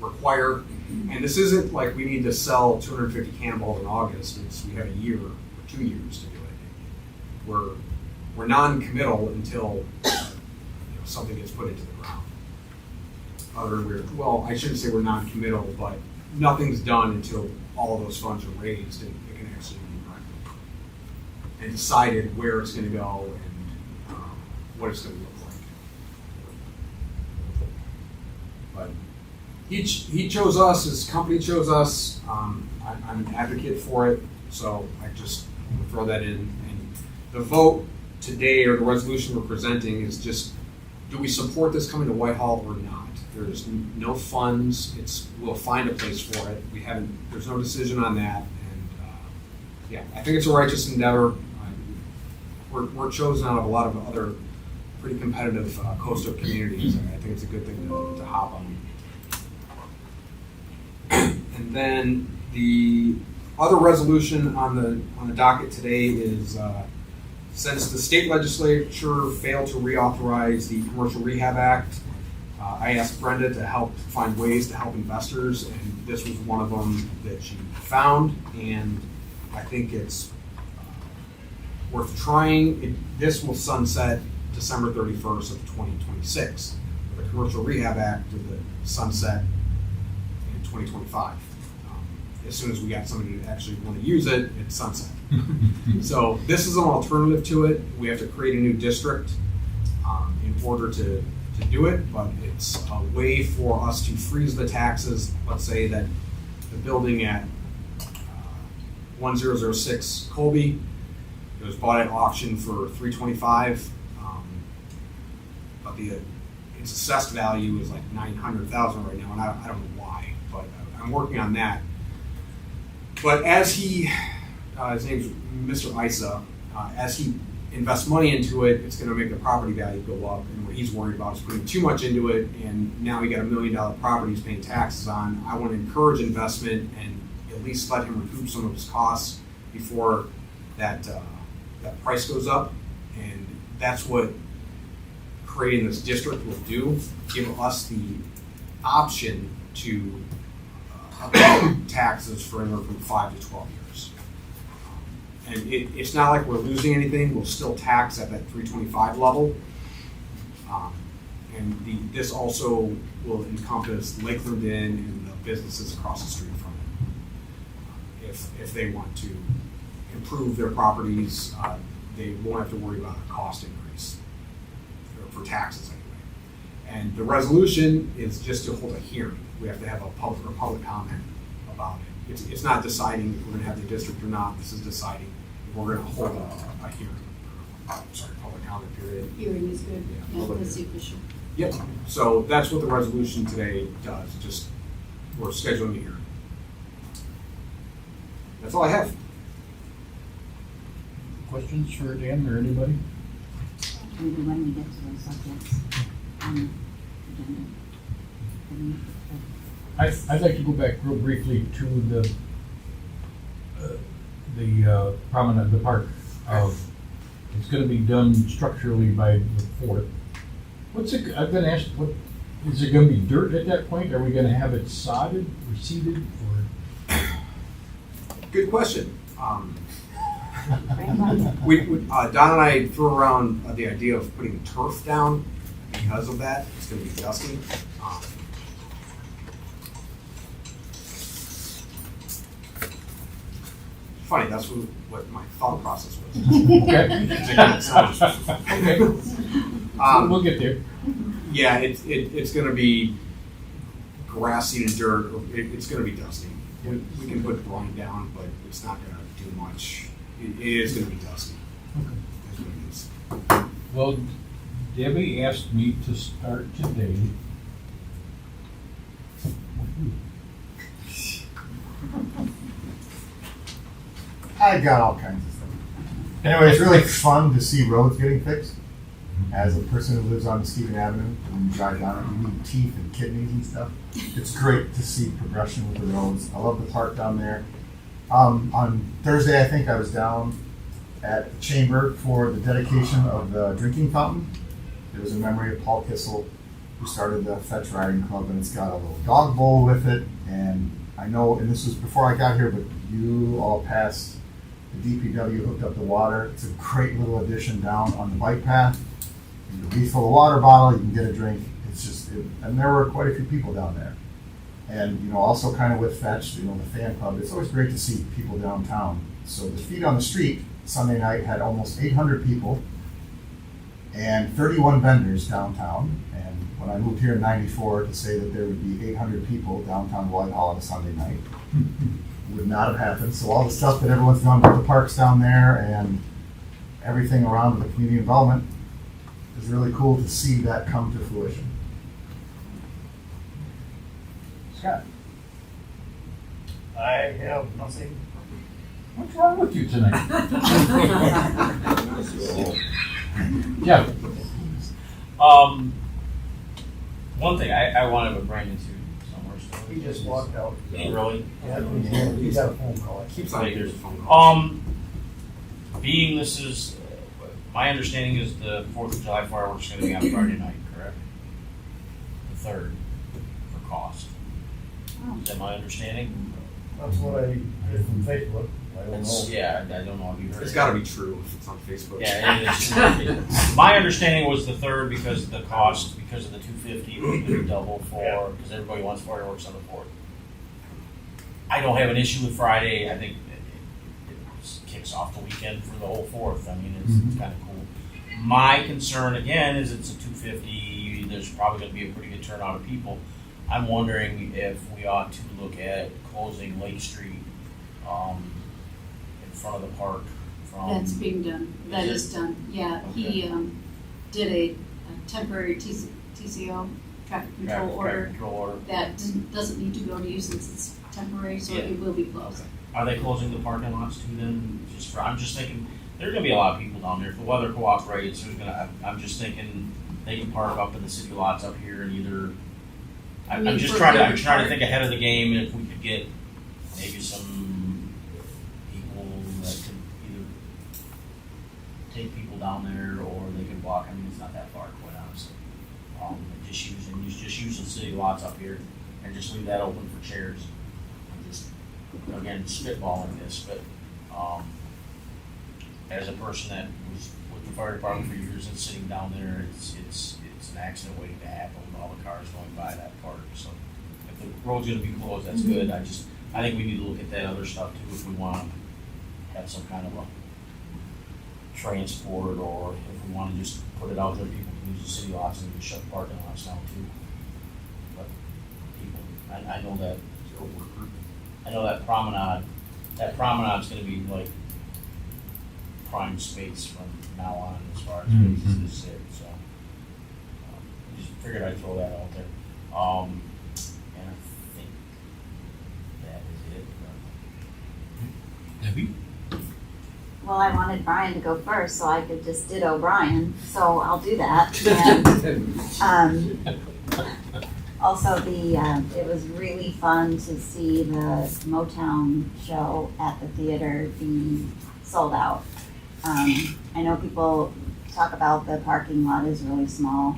require. And this isn't like we need to sell 250 cannonballs in August. We have a year or 2 years to do it. We're non-committal until something gets put into the ground. Well, I shouldn't say we're non-committal, but nothing's done until all of those funds are raised and it can actually be run and decided where it's going to go and what it's going to look like. But he chose us, his company chose us. I'm an advocate for it, so I just want to throw that in. And the vote today, or the resolution we're presenting, is just, do we support this coming to Whitehall or not? There's no funds. We'll find a place for it. There's no decision on that. And I think it's a righteous endeavor. We're chosen out of a lot of other pretty competitive coastal communities, and I think it's a good thing to hop on. And then the other resolution on the docket today is, since the state legislature failed to reauthorize the Commercial Rehab Act, I asked Brenda to help find ways to help investors, and this was one of them that she found, and I think it's worth trying. This will sunset December 31st of 2026. The Commercial Rehab Act will sunset in 2025. As soon as we got somebody who actually want to use it, it's sunset. So this is an alternative to it. We have to create a new district in order to do it, but it's a way for us to freeze the taxes. Let's say that the building at 1006 Colby, it was bought at auction for $325, but its assessed value is like $900,000 right now, and I don't know why, but I'm working on that. But as he, his name's Mr. Isa, as he invests money into it, it's going to make the property value go up. And what he's worried about is putting too much into it, and now he got $1 million property he's paying taxes on. I want to encourage investment and at least let him recoup some of his costs before that price goes up. And that's what creating this district will do, give us the option to taxes for anywhere from 5 to 12 years. And it's not like we're losing anything, we'll still tax at that 325 level. And this also will encompass Lakeland Inn and the businesses across the street from it. If they want to improve their properties, they won't have to worry about a cost increase for taxes anyway. And the resolution is just to hold a hearing. We have to have a public comment about it. It's not deciding if we're going to have the district or not. This is deciding if we're going to hold a hearing. Public comment period. Hearing is good. Yeah, Yeah, that's the official. Yep. So that's what the resolution today does. Just we're scheduling a hearing. That's all I have. Questions for Dan or anybody? Maybe when we get to those subjects on the agenda. I'd like to go back real briefly to the promenade, the park. It's going to be done structurally by the 4th. I've been asked, what is it going to be dirt at that point? Are we going to have it sodded or seeded or? Good question. Don and I threw around the idea of putting turf down. Because of that, it's going to be dusty. Funny, that's what my thought process was. Okay. We'll get there. Yeah, it's going to be grassy and dirt. It's going to be dusty. We can put brine down, but it's not going to do much. It is going to be dusty. That's what it is. Well, Debbie asked me to start today. I got all kinds of stuff. Anyway, it's really fun to see roads getting fixed. As a person who lives on Stephen Avenue, when you drive down it, you need teeth and kidneys and stuff. It's great to see progression with the roads. I love the park down there. On Thursday, I think I was down at the Chamber for the dedication of the drinking fountain. It was in memory of Paul Kissel, who started the Fetch Riding Club, and it's got a little dog bowl with it. And I know, and this was before I got here, but you all passed the DPW, hooked up the water. It's a great little addition down on the bike path. You can refill a water bottle, you can get a drink. It's just, and there were quite a few people down there. And, also kind of with Fetch, the fan club, it's always great to see people downtown. So the Feet on the Street Sunday night had almost 800 people and 31 vendors downtown. And when I moved here in '94, to say that there would be 800 people downtown Whitehall on a Sunday night would not have happened. So all the stuff that everyone's done with the parks down there and everything around the community involvement, it's really cool to see that come to fruition. Scott? I have nothing. What's wrong with you tonight? Yeah. One thing, I want to bring into somewhere. So He just walked out. Really? Yeah, he got a phone call. Keeps on there's a phone call. Being this is, my understanding is the 4th of July fireworks are going to be on Friday night, correct? The 3rd for cost. Is that my understanding? That's what I heard from Facebook. I don't know. Yeah, I don't know if you heard. It's got to be true if it's on Facebook. Yeah, it is. My understanding was the 3rd because of the cost, because of the 250 was going to be double for, because everybody wants fireworks on the 4th. I don't have an issue with Friday. I think it kicks off the weekend for the whole 4th. I mean, it's kind of cool. My concern again is it's a 250. There's probably going to be a pretty good turnout of people. I'm wondering if we ought to look at closing Lake Street in front of the park. That's being done. That is done. Yeah, he did a temporary TCO, traffic control order. Traffic control order. That doesn't need to go to you since it's temporary, so Yeah. it will be closed. Are they closing the parking lots too then? I'm just thinking, there's gonna be a lot of people down there. If the weather cooperates, I'm just thinking they can park up in the city lots up here and either, I'm mean, just for trying River to Park? think ahead of the game, and if we could get maybe some people that could either take people down there or they could walk. I mean, it's not that far, quite honestly. Just use the city lots up here and just leave that open for chairs. And just, again, spitballing this, but, as a person that was with the fire department for years and sitting down there, it's an accident waiting to happen with all the cars going by that park. So if the road's gonna be closed, that's good. I think we need to look at that other stuff too, if we wanna have some kind of a transport, or if we wanna just put it out there, people can use the city lots and shut the parking lots down too. But people, I know that promenade's gonna be like prime space from now on as far as places to sit, so. I just figured I'd throw that out there. And I think that is it. Debbie? Well, I wanted Brian to go first, so I could just ditto Brian, so I'll do that. And, also, it was really fun to see the Motown show at the theater be sold out. I know people talk about the parking lot is really small,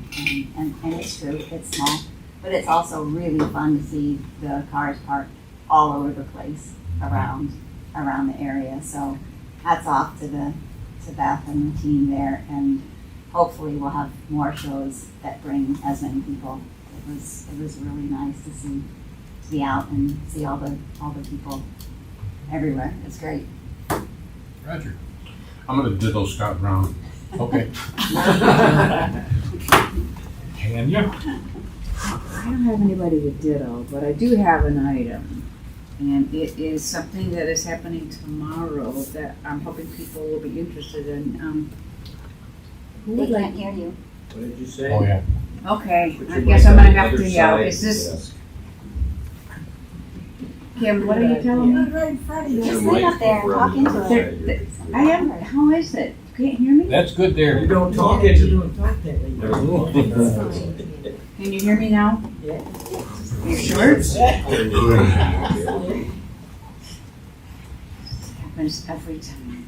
and it's true, it's small, but it's also really fun to see the cars parked all over the place around the area. So hats off to Beth and the team there, and hopefully we'll have more shows that bring as many people. It was really nice to be out and see all the people everywhere. It's great. Roger. I'm gonna ditto Scott Brown. Okay. Tanya? I don't have anybody to ditto, but I do have an item. And it is something that is happening tomorrow that I'm hoping people will be interested in. Who They would like? can't hear you. What did you say? Oh, yeah. Okay, Put I your guess mic I'm on gonna the have other to yell. side Is this, of the desk. Kim, what are you telling me? Right in front of you. Just lay up there and talk into it. I am, how is it? You can't hear me? That's good there. Don't talk into You don't talk that way. Can you hear me now? Yeah. You sure? it. Happens every time.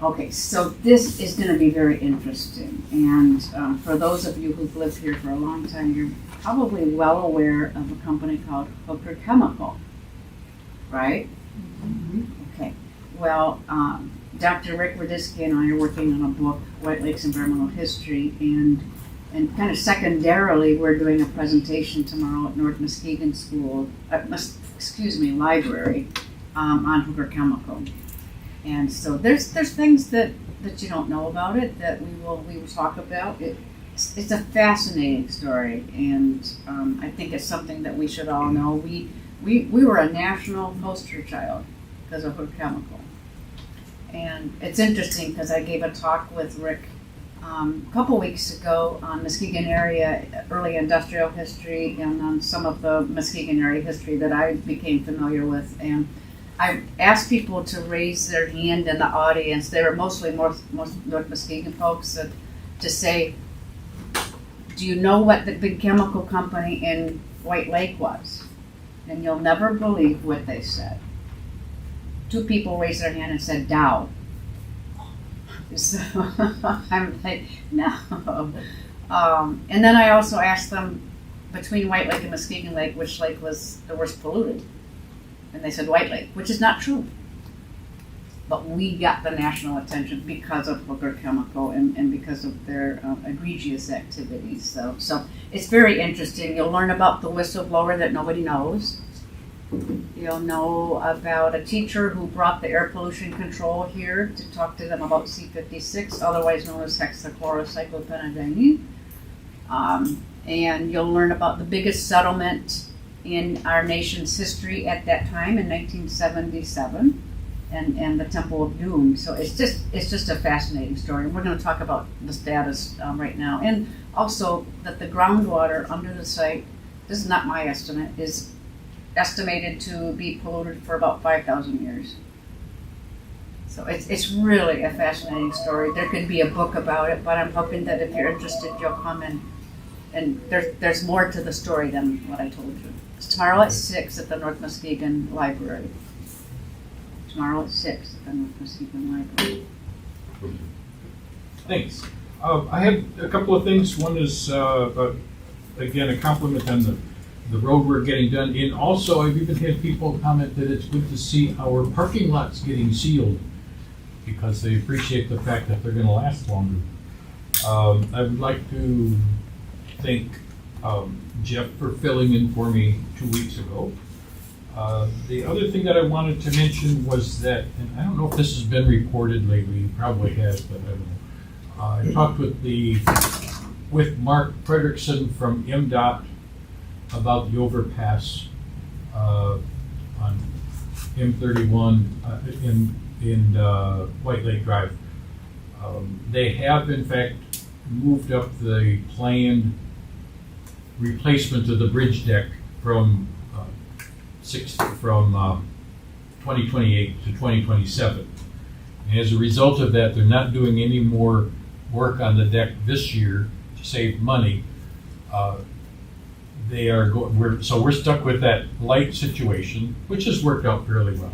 Okay, so this is gonna be very interesting, and for those of you who've lived here for a long time, you're probably well aware of a company called Hooker Chemical, right? Okay, well, Dr. Rick Radisky and I are working on a book, White Lakes Environmental History, and kind of secondarily, we're doing a presentation tomorrow at North Muskegon Library, on Hooker Chemical. And so there's things that you don't know about it that we will talk about. It's a fascinating story, and I think it's something that we should all know. We were a national poster child because of Hooker Chemical. And it's interesting because I gave a talk with Rick a couple weeks ago on Muskegon area early industrial history and on some of the Muskegon area history that I became familiar with. And I asked people to raise their hand in the audience. They were mostly most North Muskegon folks to say, do you know what the big chemical company in White Lake was? And you'll never believe what they said. 2 people raised their hand and said Dow. So I'm like, no. And then I also asked them, between White Lake and Muskegon Lake, which lake was the worst polluted? And they said White Lake, which is not true. But we got the national attention because of Hooker Chemical and because of their egregious activities. So it's very interesting. You'll learn about the whistleblower that nobody knows. You'll know about a teacher who brought the air pollution control here to talk to them about C56, otherwise known as hexachlorocyclopentadiene. And you'll learn about the biggest settlement in our nation's history at that time in 1977, and the Temple of Doom. So it's just a fascinating story. And we're going to talk about the status right now, and also that the groundwater under the site, this is not my estimate, is estimated to be polluted for about 5,000 years. So it's really a fascinating story. There could be a book about it, but I'm hoping that if you're interested, you'll come and there's more to the story than what I told you. It's tomorrow at 6 at the North Muskegon Library. Tomorrow at 6 at the North Muskegon Library. Thanks. I have a couple of things. One is, again, a compliment on the road we're getting done. And also, I've even had people comment that it's good to see our parking lots getting sealed because they appreciate the fact that they're going to last longer. I would like to thank Jeff for filling in for me 2 weeks ago. The other thing that I wanted to mention was that, and I don't know if this has been reported lately, it probably has, but I don't know. I talked with Mark Frederickson from MDOT about the overpass on M31 in White Lake Drive. They have in fact moved up the planned replacement of the bridge deck from 2028 to 2027. And as a result of that, they're not doing any more work on the deck this year to save money. So we're stuck with that light situation, which has worked out fairly well.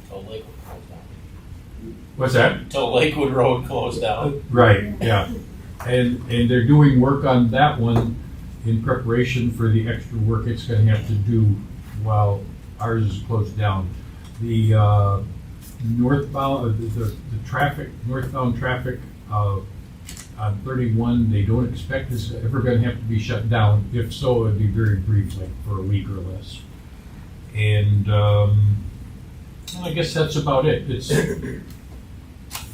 Until Lakewood closed down. What's that? Until Lakewood Road closed down. Right, yeah. And they're doing work on that one in preparation for the extra work it's gonna have to do while ours is closed down. The northbound, the northbound traffic on 31, they don't expect is ever going to have to be shut down. If so, it'd be very brief, like for a week or less. And well, I guess that's about it. It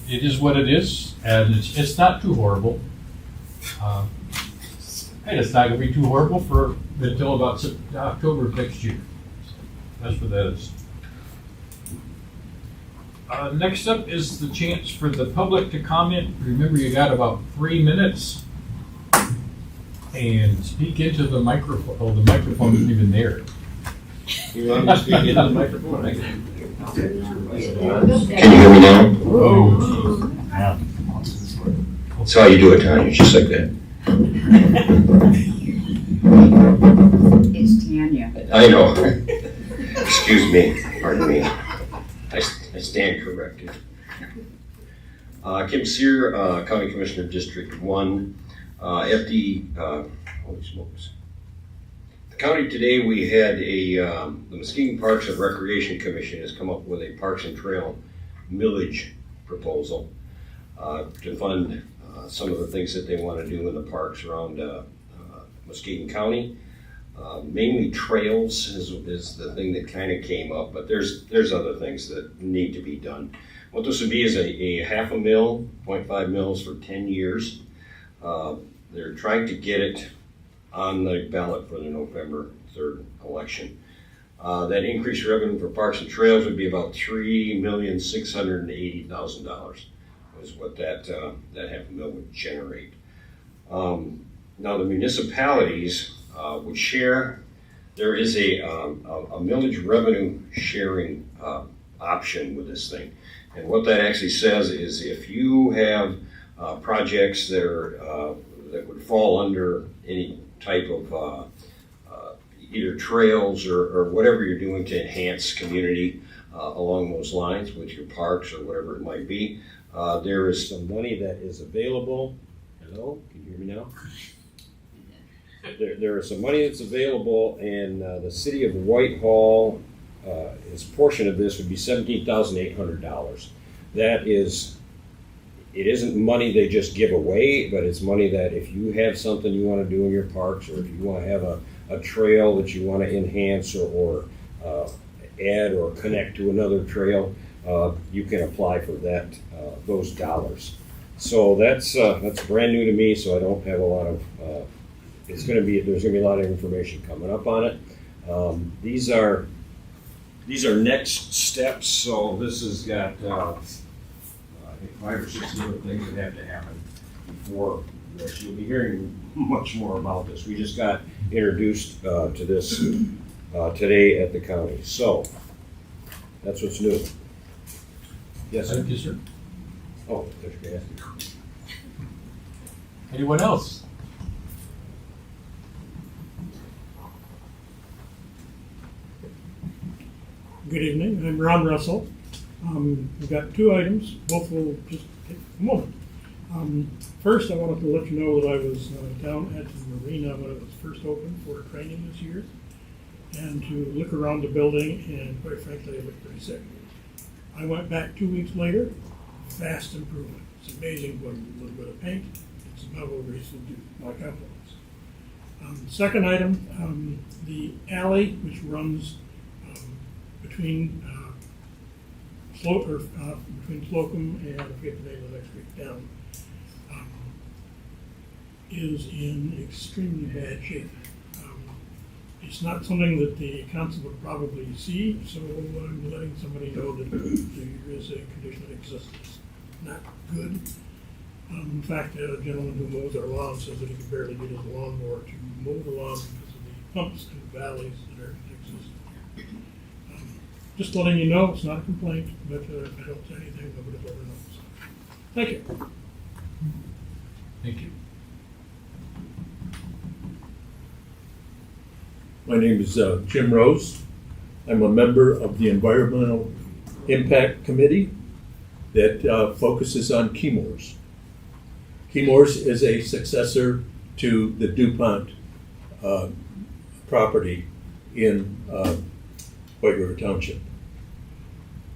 is what it is, and it's not too horrible. And it's not going to be too horrible until about October of next year. So that's what that is. Next up is the chance for the public to comment. Remember, you got about 3 minutes. And speak into the microphone. Oh, the microphone isn't even there. You want me to speak into the microphone? Can you hear me now? Oh, Yeah. That's how you do it, Tanya, just like that. It's Tanya. I know. Excuse me, pardon me. I stand corrected. Kim Sear, County Commissioner, District 1. Holy smokes. The county today, we had the Muskegon Parks and Recreation Commission has come up with a Parks and Trail millage proposal to fund some of the things that they want to do in the parks around Muskegon County. Mainly trails is the thing that kind of came up, but there's other things that need to be done. What this would be is a half a mil, 0.5 mils for 10 years. They're trying to get it on the ballot for the November 3rd election. That increased revenue for parks and trails would be about $3,680,000 is what that half a mil would generate. Now the municipalities would share. There is a millage revenue sharing option with this thing. And what that actually says is if you have projects that are that would fall under any type of either trails or whatever you're doing to enhance community along those lines with your parks or whatever it might be, there is some money that is available. Hello, can you hear me now? There is some money that's available, and the City of Whitehall, its portion of this would be $17,800. That is, it isn't money they just give away, but it's money that if you have something you want to do in your parks, or if you want to have a trail that you want to enhance or add or connect to another trail, you can apply for that those dollars. So that's brand new to me, so I don't have a lot of. There's going to be a lot of information coming up on it. These are next steps. So this has got I think 5 or 6 different things that have to happen before this. You'll be hearing much more about this. We just got introduced to this today at the county. So, that's what's new. Yes, sir? Thank you, sir. Oh, there's gas. Anyone else? Good evening, I'm Ron Russell. We've got two items, both will just take a moment. First, I wanted to let you know that I was down at the marina when it was first opened for training this year, and to look around the building, and quite frankly, I looked pretty sick. I went back 2 weeks later, vast improvement. It's amazing what a little bit of paint, it's about what we used to do, my compliments. Second item, the alley which runs between between Slocum and I forget the name of the next street down, is in extremely bad shape. It's not something that the council would probably see, so I'm letting somebody know that there is a condition that exists. It's not good. In fact, a gentleman who mows our lawn says that he can barely get his lawnmower to mow the lawn because of the pumps and valleys that exist. Just letting you know, it's not a complaint, but if it helps anything, nobody ever knows. Thank you. Thank you. My name is Jim Rose. I'm a member of the Environmental Impact Committee that focuses on Chemours. Chemours is a successor to the DuPont property in White River Township.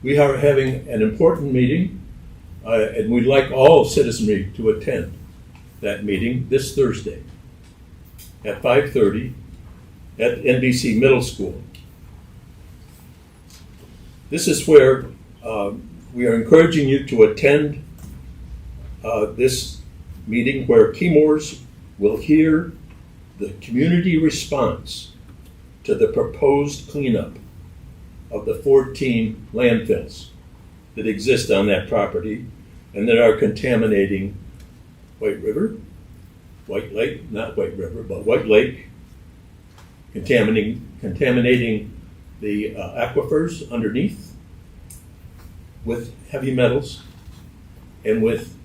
We are having an important meeting, and we'd like all citizenry to attend that meeting this Thursday at 5:30 at NBC Middle School. This is where we are encouraging you to attend this meeting where Chemours will hear the community response to the proposed cleanup of the 14 landfills that exist on that property and that are contaminating White River, White Lake, not White River, but White Lake, contaminating the aquifers underneath with heavy metals and with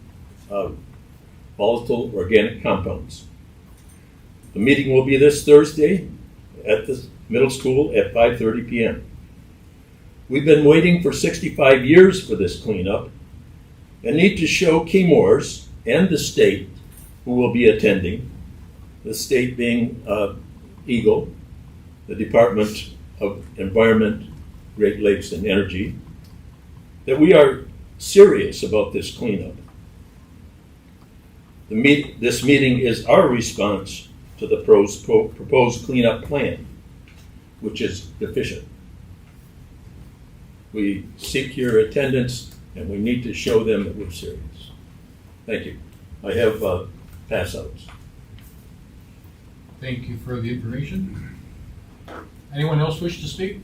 volatile organic compounds. The meeting will be this Thursday at the middle school at 5:30 p.m. We've been waiting for 65 years for this cleanup and need to show Chemours and the state who will be attending, the state being EGLE, the Department of Environment, Great Lakes and Energy, that we are serious about this cleanup. This meeting is our response to the proposed cleanup plan, which is deficient. We seek your attendance, and we need to show them that we're serious. Thank you. I have pass-outs. Thank you for the information. Anyone else wish to speak?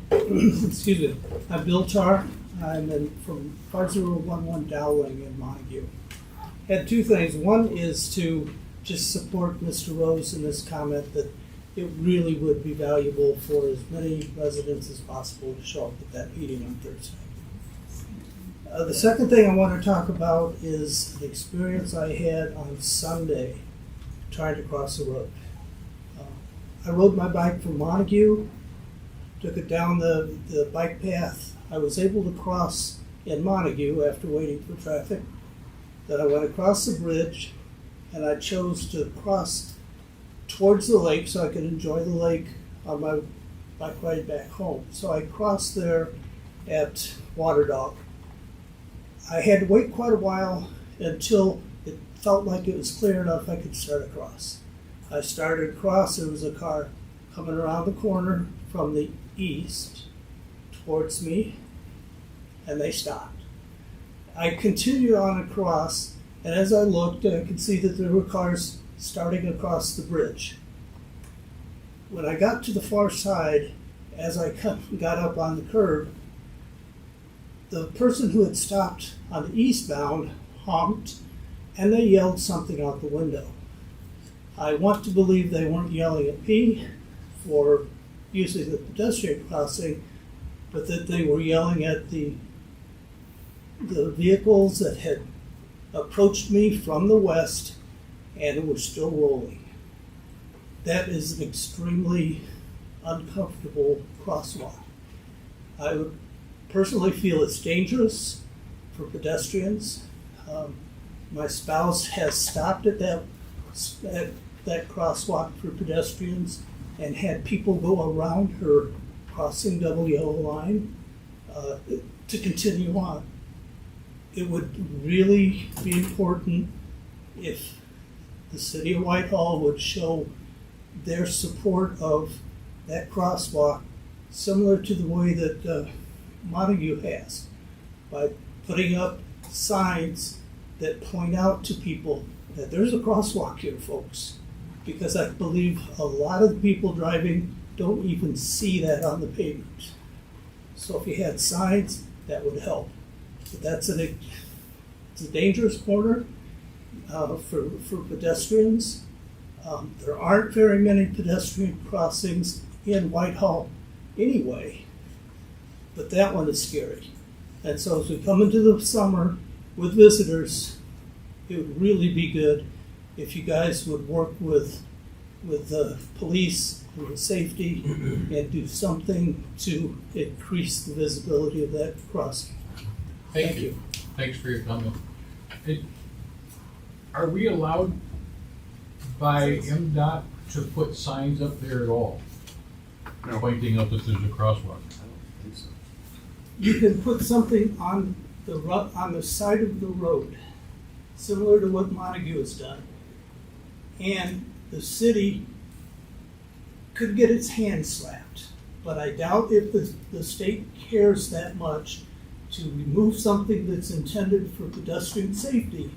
Excuse me. I'm Bill Tarr. I'm from 5011 Dowling in Montague. Had two things. One is to just support Mr. Rose in this comment that it really would be valuable for as many residents as possible to show up at that meeting on Thursday. The second thing I want to talk about is the experience I had on Sunday trying to cross the road. I rode my bike from Montague, took it down the bike path. I was able to cross in Montague after waiting for traffic. Then I went across the bridge, and I chose to cross towards the lake so I could enjoy the lake on my bike ride back home. So I crossed there at Waterdog. I had to wait quite a while until it felt like it was clear enough I could start across. I started across, there was a car coming around the corner from the east towards me, and they stopped. I continued on across, and as I looked, I could see that there were cars starting across the bridge. When I got to the far side, as I got up on the curb, the person who had stopped on the eastbound honked and they yelled something out the window. I want to believe they weren't yelling at me for using the pedestrian crossing, but that they were yelling at the vehicles that had approached me from the west and were still rolling. That is an extremely uncomfortable crosswalk. I would personally feel it's dangerous for pedestrians. My spouse has stopped at that crosswalk for pedestrians and had people go around her crossing double yellow line to continue on. It would really be important if the City of Whitehall would show their support of that crosswalk, similar to the way that Montague has, by putting up signs that point out to people that there's a crosswalk here, folks. Because I believe a lot of the people driving don't even see that on the pavement. So if you had signs, that would help. But it's a dangerous corner for pedestrians. There aren't very many pedestrian crossings in Whitehall anyway, but that one is scary. And so as we come into the summer with visitors, it would really be good if you guys would work with the police and the safety and do something to increase the visibility of that crossing. Thank you. Thanks for your comment. Are we allowed by MDOT to put signs up there at all? Pointing out that there's a crosswalk? You can put something on the side of the road, similar to what Montague has done. And the city could get its hand slapped, but I doubt if the state cares that much to remove something that's intended for pedestrian safety,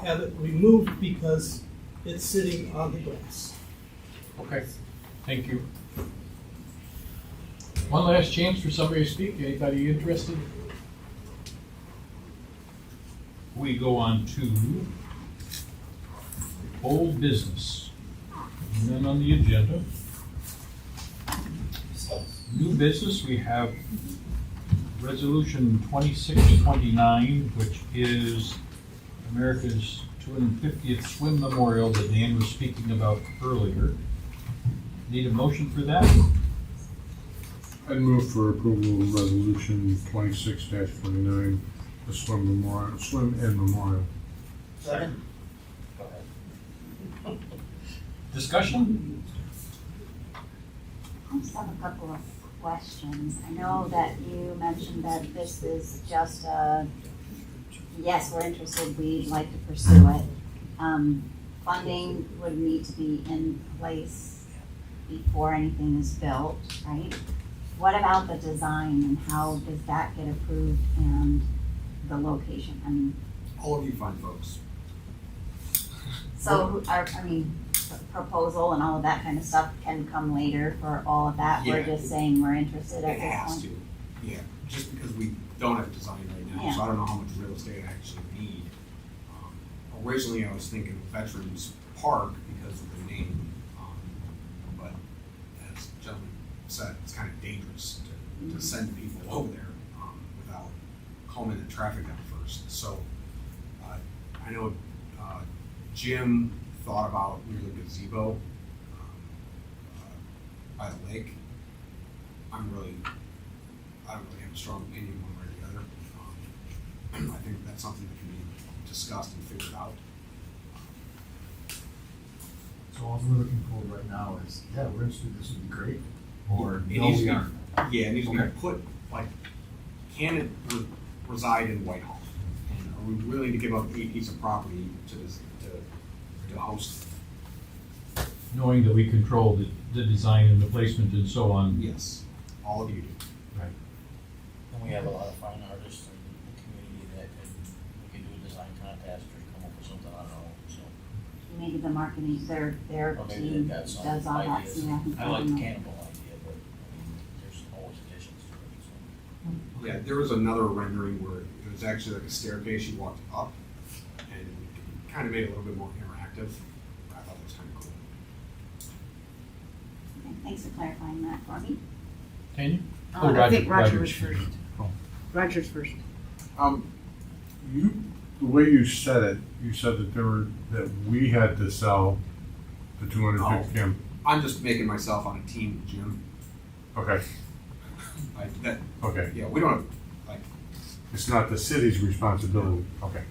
have it removed because it's sitting on the grass. Okay, thank you. One last chance for somebody to speak. Anybody interested? We go on to old business. And then on the agenda, new business, we have Resolution 2629, which is America's 250th Swim Memorial that Dan was speaking about earlier. Need a motion for that? I'd move for approval of resolution 26-29, the swim and memorial. Second. Discussion? I just have a couple of questions. I know that you mentioned that this is just yes, we're interested, we'd like to pursue it. Funding would need to be in place before anything is built, right? What about the design and how does that get approved and the location? I mean, All of you fine folks. so proposal and all of that kind of stuff can come later for all of that. Yeah. We're just saying we're interested at It this has point. to, yeah, just because we don't have design right now, so I don't know how much real estate I actually need. Originally, I was thinking Veterans Park because of the name, but as the gentleman said, it's kind of dangerous to send people over there without calming the traffic down first. So I know Jim thought about near the gazebo by the lake. I don't really have a strong opinion one way or the other. I think that's something that can be discussed and figured out. So all we're looking for right now is, yeah, we're interested, this would be great, or It no, needs we to be- aren't. Yeah, it needs to Okay. be put, like, can it reside in Whitehall? And are we willing to give up a piece of property to host it? Knowing that we control the design and the placement and so on. Yes, all of you do. Right. And we have a lot of fine artists in the community that we can do a design contest or come up with something on our own, so. Maybe the marketing, their Or maybe team they've got some does all that. ideas. So yeah, I like the cannibal idea, but there's always additions to it, so. Yeah, there was another rendering where it was actually like a staircase you walked up and you could kind of made it a little bit more interactive. I thought that was kind of cool. Okay, thanks for clarifying that for me. Tanya? I think Roger was Roger's first. Oh. Roger's first. The way you said it, you said that we had to sell the 250 cam. I'm just making myself on a team with Jim. Okay, Like that. okay. Yeah, we don't have, like, It's not the city's responsibility. Okay.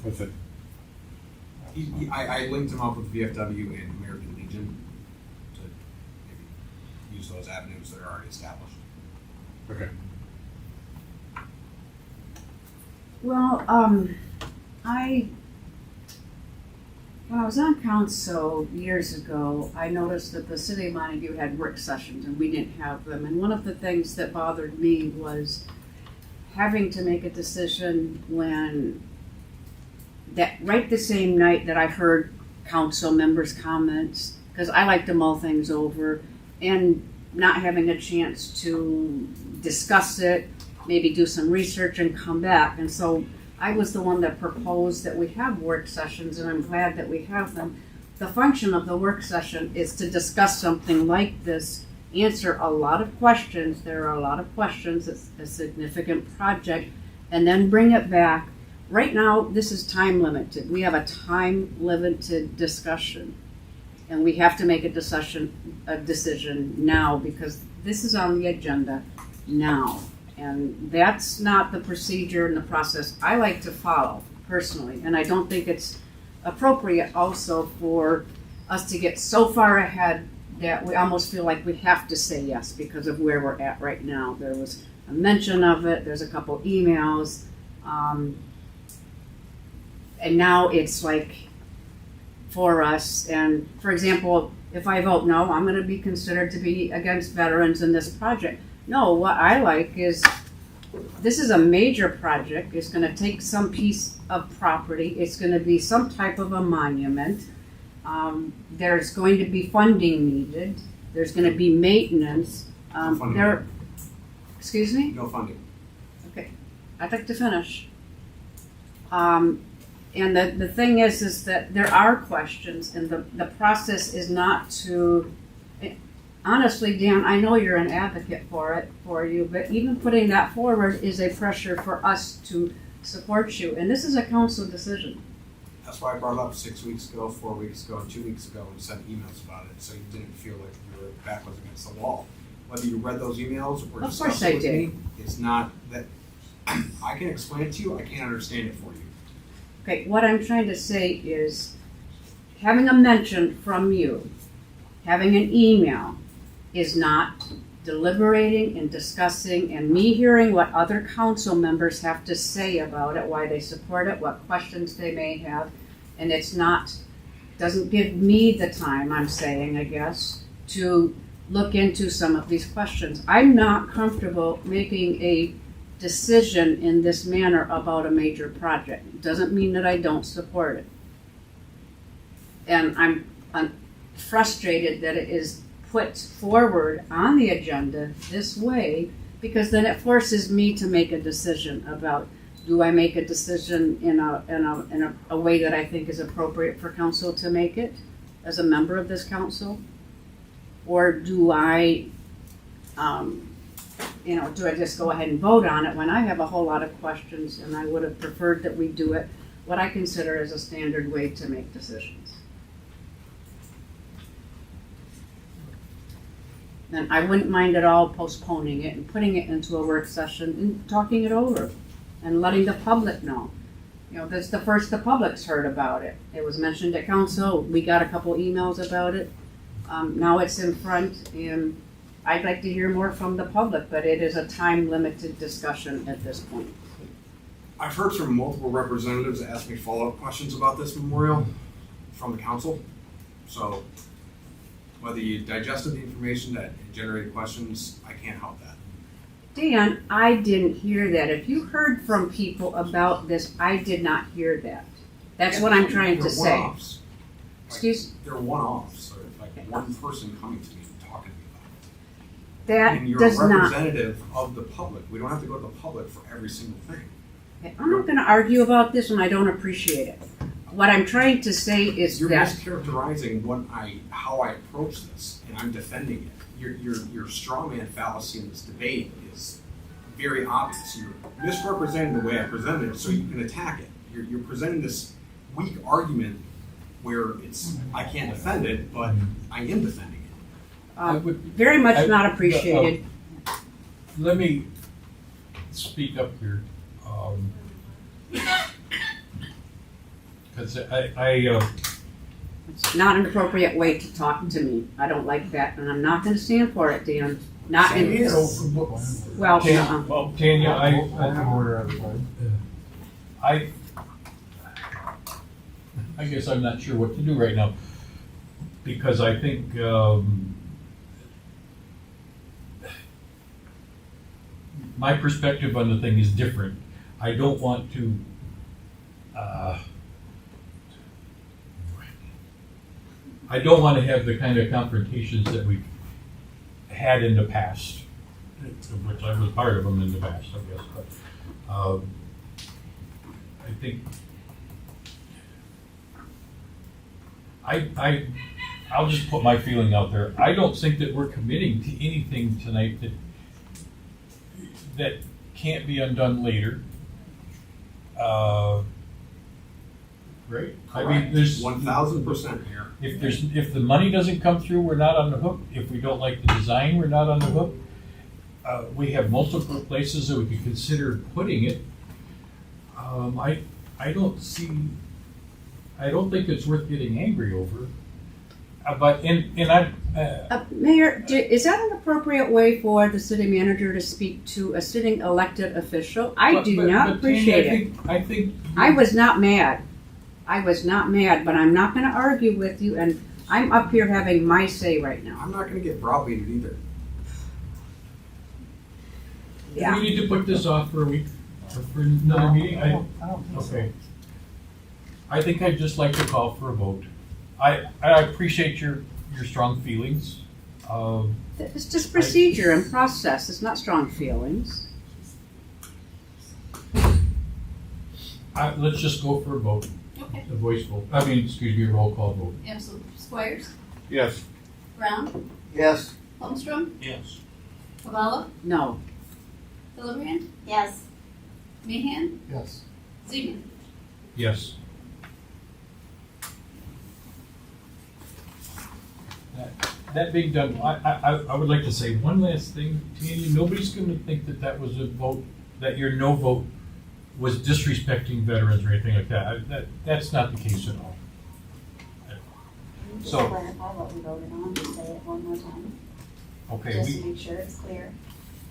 That's it. I linked him up with VFW and American Legion to maybe use those avenues that are already established. Okay. Well, when I was on council years ago, I noticed that the city of Montague had work sessions and we didn't have them. And one of the things that bothered me was having to make a decision when right the same night that I heard council members' comments, because I like to mull things over, and not having a chance to discuss it, maybe do some research and come back. And so I was the one that proposed that we have work sessions, and I'm glad that we have them. The function of the work session is to discuss something like this, answer a lot of questions. There are a lot of questions. It's a significant project, and then bring it back. Right now, this is time limited. We have a time limited discussion, and we have to make a decision now because this is on the agenda now. And that's not the procedure and the process I like to follow personally. And I don't think it's appropriate also for us to get so far ahead that we almost feel like we have to say yes because of where we're at right now. There was a mention of it, there's a couple emails, and now it's like for us. And for example, if I vote no, I'm going to be considered to be against veterans in this project. No, what I like is this is a major project. It's going to take some piece of property. It's going to be some type of a monument. There's going to be funding needed. There's going to be maintenance. Excuse me? No funding. Okay, I'd like to finish. And the thing is that there are questions, and the process is not to. Honestly, Dan, I know you're an advocate for you, but even putting that forward is a pressure for us to support you. And this is a council decision. That's why I brought it up 6 weeks ago, 4 weeks ago, and 2 weeks ago, and sent emails about it, so you didn't feel like your back was against the wall. Whether you read those emails or Of discussed course it I with did. me, it's not that I can explain it to you. I can't understand it for you. Okay, what I'm trying to say is having a mention from you, having an email, is not deliberating and discussing and me hearing what other council members have to say about it, why they support it, what questions they may have. And doesn't give me the time, I'm saying, I guess, to look into some of these questions. I'm not comfortable making a decision in this manner about a major project. It doesn't mean that I don't support it. And I'm frustrated that it is put forward on the agenda this way, because then it forces me to make a decision about, do I make a decision in a way that I think is appropriate for council to make it as a member of this council? Or do I, do I just go ahead and vote on it when I have a whole lot of questions, and I would have preferred that we do it what I consider as a standard way to make decisions. Then I wouldn't mind at all postponing it and putting it into a work session and talking it over and letting the public know. That's the first the public's heard about it. It was mentioned at council. We got a couple emails about it. Now it's in front, and I'd like to hear more from the public, but it is a time-limited discussion at this point. I've heard from multiple representatives that ask me follow-up questions about this memorial from the council. So whether you digested the information that generated questions, I can't help that. Dan, I didn't hear that. If you heard from people about this, I did not hear that. That's what I'm trying to say. One-offs. Excuse? They're one-offs, or like one person coming to me and talking to me about it. That and you're does a not. representative of the public. We don't have to go to the public for every single thing. I'm not going to argue about this, and I don't appreciate it. what I'm trying to say is You're that, mischaracterizing how I approach this, and I'm defending it. Your straw man fallacy in this debate is very obvious. You're misrepresenting the way I presented it so you can attack it. You're presenting this weak argument where I can't defend it, but I am defending it. very much not appreciated. Let me speak up here. Because It's not an appropriate way to talk to me. I don't like that, and I'm not gonna stand for it, Dan. Not in, well, Tanya, I guess I'm not sure what to do right now, because I think, my perspective on the thing is different. I don't want to, I don't want to have the kind of confrontations that we've had in the past, which I was part of them in the past, I guess, but, I think, I'll just put my feeling out there. I don't think that we're committing to anything tonight that can't be undone later. Right? I mean, there's 1,000% here. If the money doesn't come through, we're not on the hook. If we don't like the design, we're not on the hook. We have multiple places that we could consider putting it. I don't think it's worth getting angry over. Mayor, is that an appropriate way for the city manager to speak to a sitting elected official? I do not appreciate it. I think I was not mad. I was not mad, but I'm not gonna argue with you, and I'm up here having my say right now. I'm not going to get browbeated either. Yeah. Do we need to put this off for a week, or for another meeting? I don't think so. Okay. I think I'd just like to call for a vote. I appreciate your strong feelings. It's just procedure and process. It's not strong feelings. Let's just go for a vote, Okay, a voice vote. A roll call vote. absolutely. Squires, Yes. Brown, Yes. Holmstrom, Yes. Cavallo, No. Hillebrand, Yes. Mahan, Yes. Zeman. Yes. That being done, I would like to say one last thing, Tanya. Nobody's going to think that was a vote, that your no vote was disrespecting veterans or anything like that. That's not the case at all. Just So- clarify what we voted on, and say it one more time, Okay, just to make sure it's clear.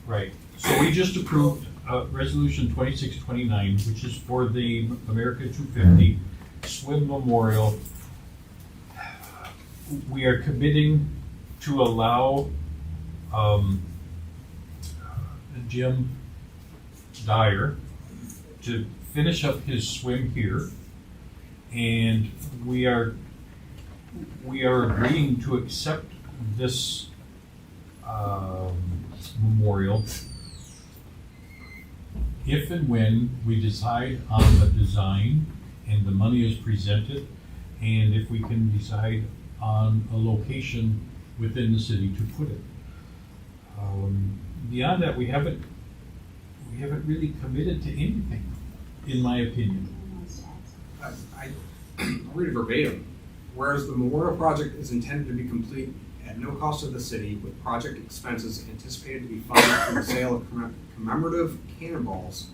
right. So we just approved Resolution 2629, which is for the America 250 Swim Memorial. We are committing to allow Jim Dyer to finish up his swim here, and we are agreeing to accept this memorial if and when we decide on the design and the money is presented, and if we can decide on a location within the city to put it. Beyond that, we haven't really committed to anything, in my opinion. I read it verbatim. Whereas the memorial project is intended to be complete at no cost to the city, with project expenses anticipated to be funded from the sale of commemorative cannonballs,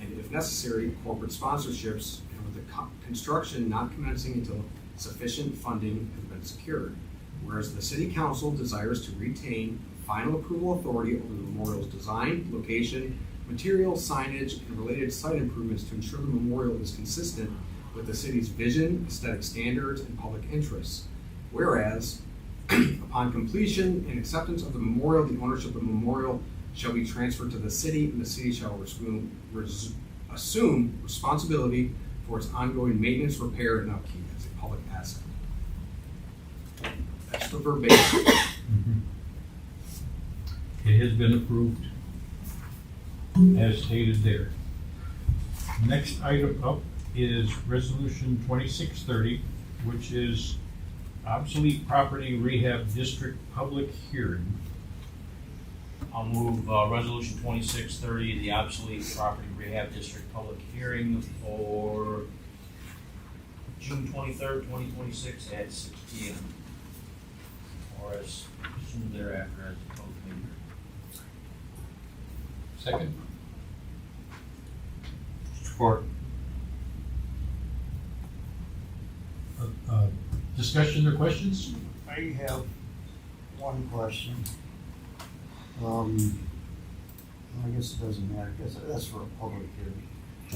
and if necessary, corporate sponsorships, and with the construction not commencing until sufficient funding has been secured. Whereas the city council desires to retain final approval authority over the memorial's design, location, material, signage, and related site improvements to ensure the memorial is consistent with the city's vision, aesthetic standards, and public interests. Whereas, upon completion and acceptance of the memorial, the ownership of the memorial shall be transferred to the city, and the city shall assume responsibility for its ongoing maintenance, repair, and upkeep as a public asset. That's the verbatim. It has been approved, as stated there. Next item up is Resolution 2630, which is obsolete property rehab district public hearing. I'll move resolution 2630, the obsolete property rehab district public hearing for June 23rd, 2026 at 6 p.m. or as soon thereafter as the public meeting. Second? Support. Discussion or questions? I have one question. I guess it doesn't matter, I guess that's for a public hearing.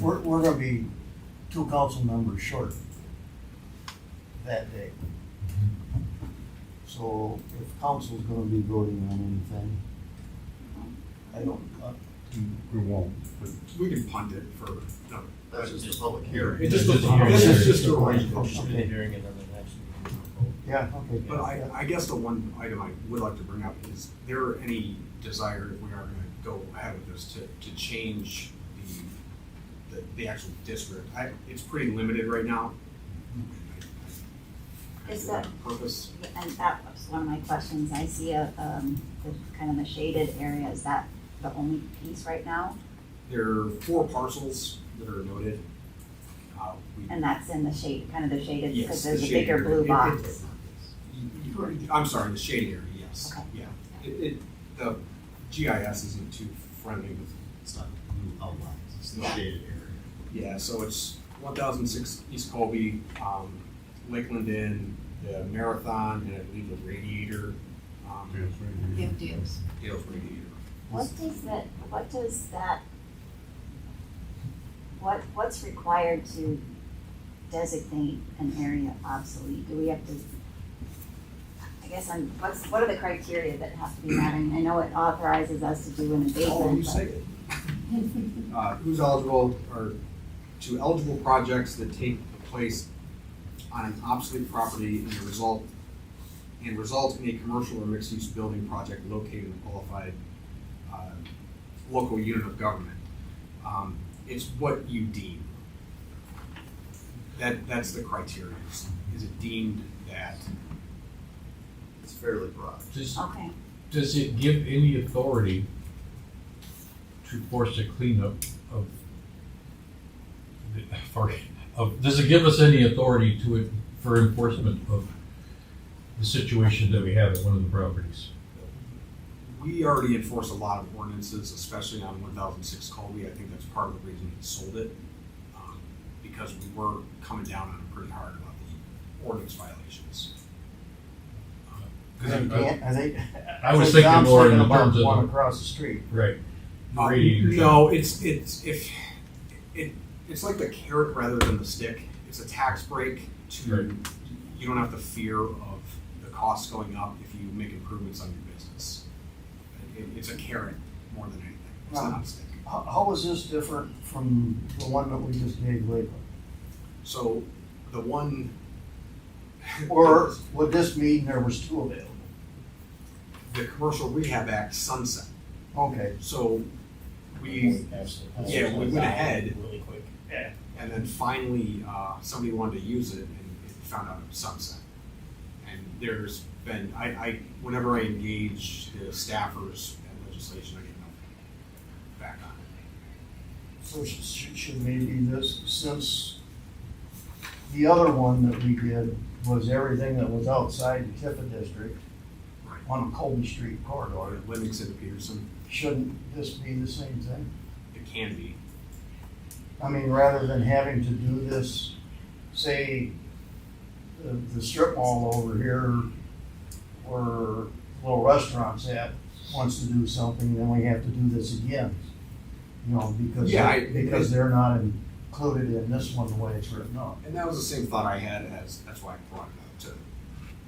We're gonna be 2 council members short that day. So if council's gonna be voting on anything, I don't, We won't, but We can punt it for, no. That's just a public hearing. It's just a, It's just a this is hearing. just a arrangement. Should hearing and then the next meeting. yeah, okay. But I guess the one item I would like to bring up is there any desire, if we are gonna go ahead with this, to change the actual district? It's pretty limited right now. Is that, Purpose? and that was one of my questions, I see the kind of the shaded area, is that the only piece right now? There are 4 parcels that are noted. And that's in the shade, kind of the shaded, Yes, because the there's a shaded bigger area. blue box. I'm sorry, the shading area, yes. Okay. Yeah. The GIS isn't too friendly with. it's not blue outlines, it's the shaded area. Yeah, so it's 1006 East Colby, Lakeland Inn, the Marathon, and I believe the Radiator. Deals. Dale's Radiator. What's required to designate an area obsolete? Do we have to, I guess what are the criteria that have to be met? I mean, I know it authorizes us to do an abatement. Oh, you but- say it. Who's eligible, or to eligible projects that take place on an obsolete property and result in a commercial or mixed-use building project located in a qualified local unit of government. It's what you deem. That's the criteria. Is it deemed that? It's fairly broad. Okay. Does it give any authority to force a cleanup of, does it give us any authority for enforcement of the situation that we have at one of the properties? We already enforce a lot of ordinances, especially on 1006 Colby. I think that's part of the reason we sold it, because we were coming down on it pretty hard about the ordinance violations. I was thinking more in terms of one across the street. Right. No, it's like the carrot rather than the stick. It's a tax break to, you don't have the fear of the costs going up if you make improvements on your business. It's a carrot more than anything. It's not a stick. How is this different from the one that we just gave Lakeland? So the one. Or would this mean there was 2 available? The Commercial Rehab Act sunset. Okay. So we went ahead. Really quick. Yeah. And then finally, somebody wanted to use it and it found out it was sunset. And there's been, whenever I engage the staffers and legislation, I get no back on it. So should maybe this, since the other one that we did was everything that was outside the Tifa district on the Colby Street corridor. Livingston, Peterson. Shouldn't this be the same thing? It can be. I mean, rather than having to do this, say, the strip mall over here where little restaurants at wants to do something, then we have to do this again. You know, because they're not included in this one the way it's written up. And that was the same thought I had that's why I brought it up, to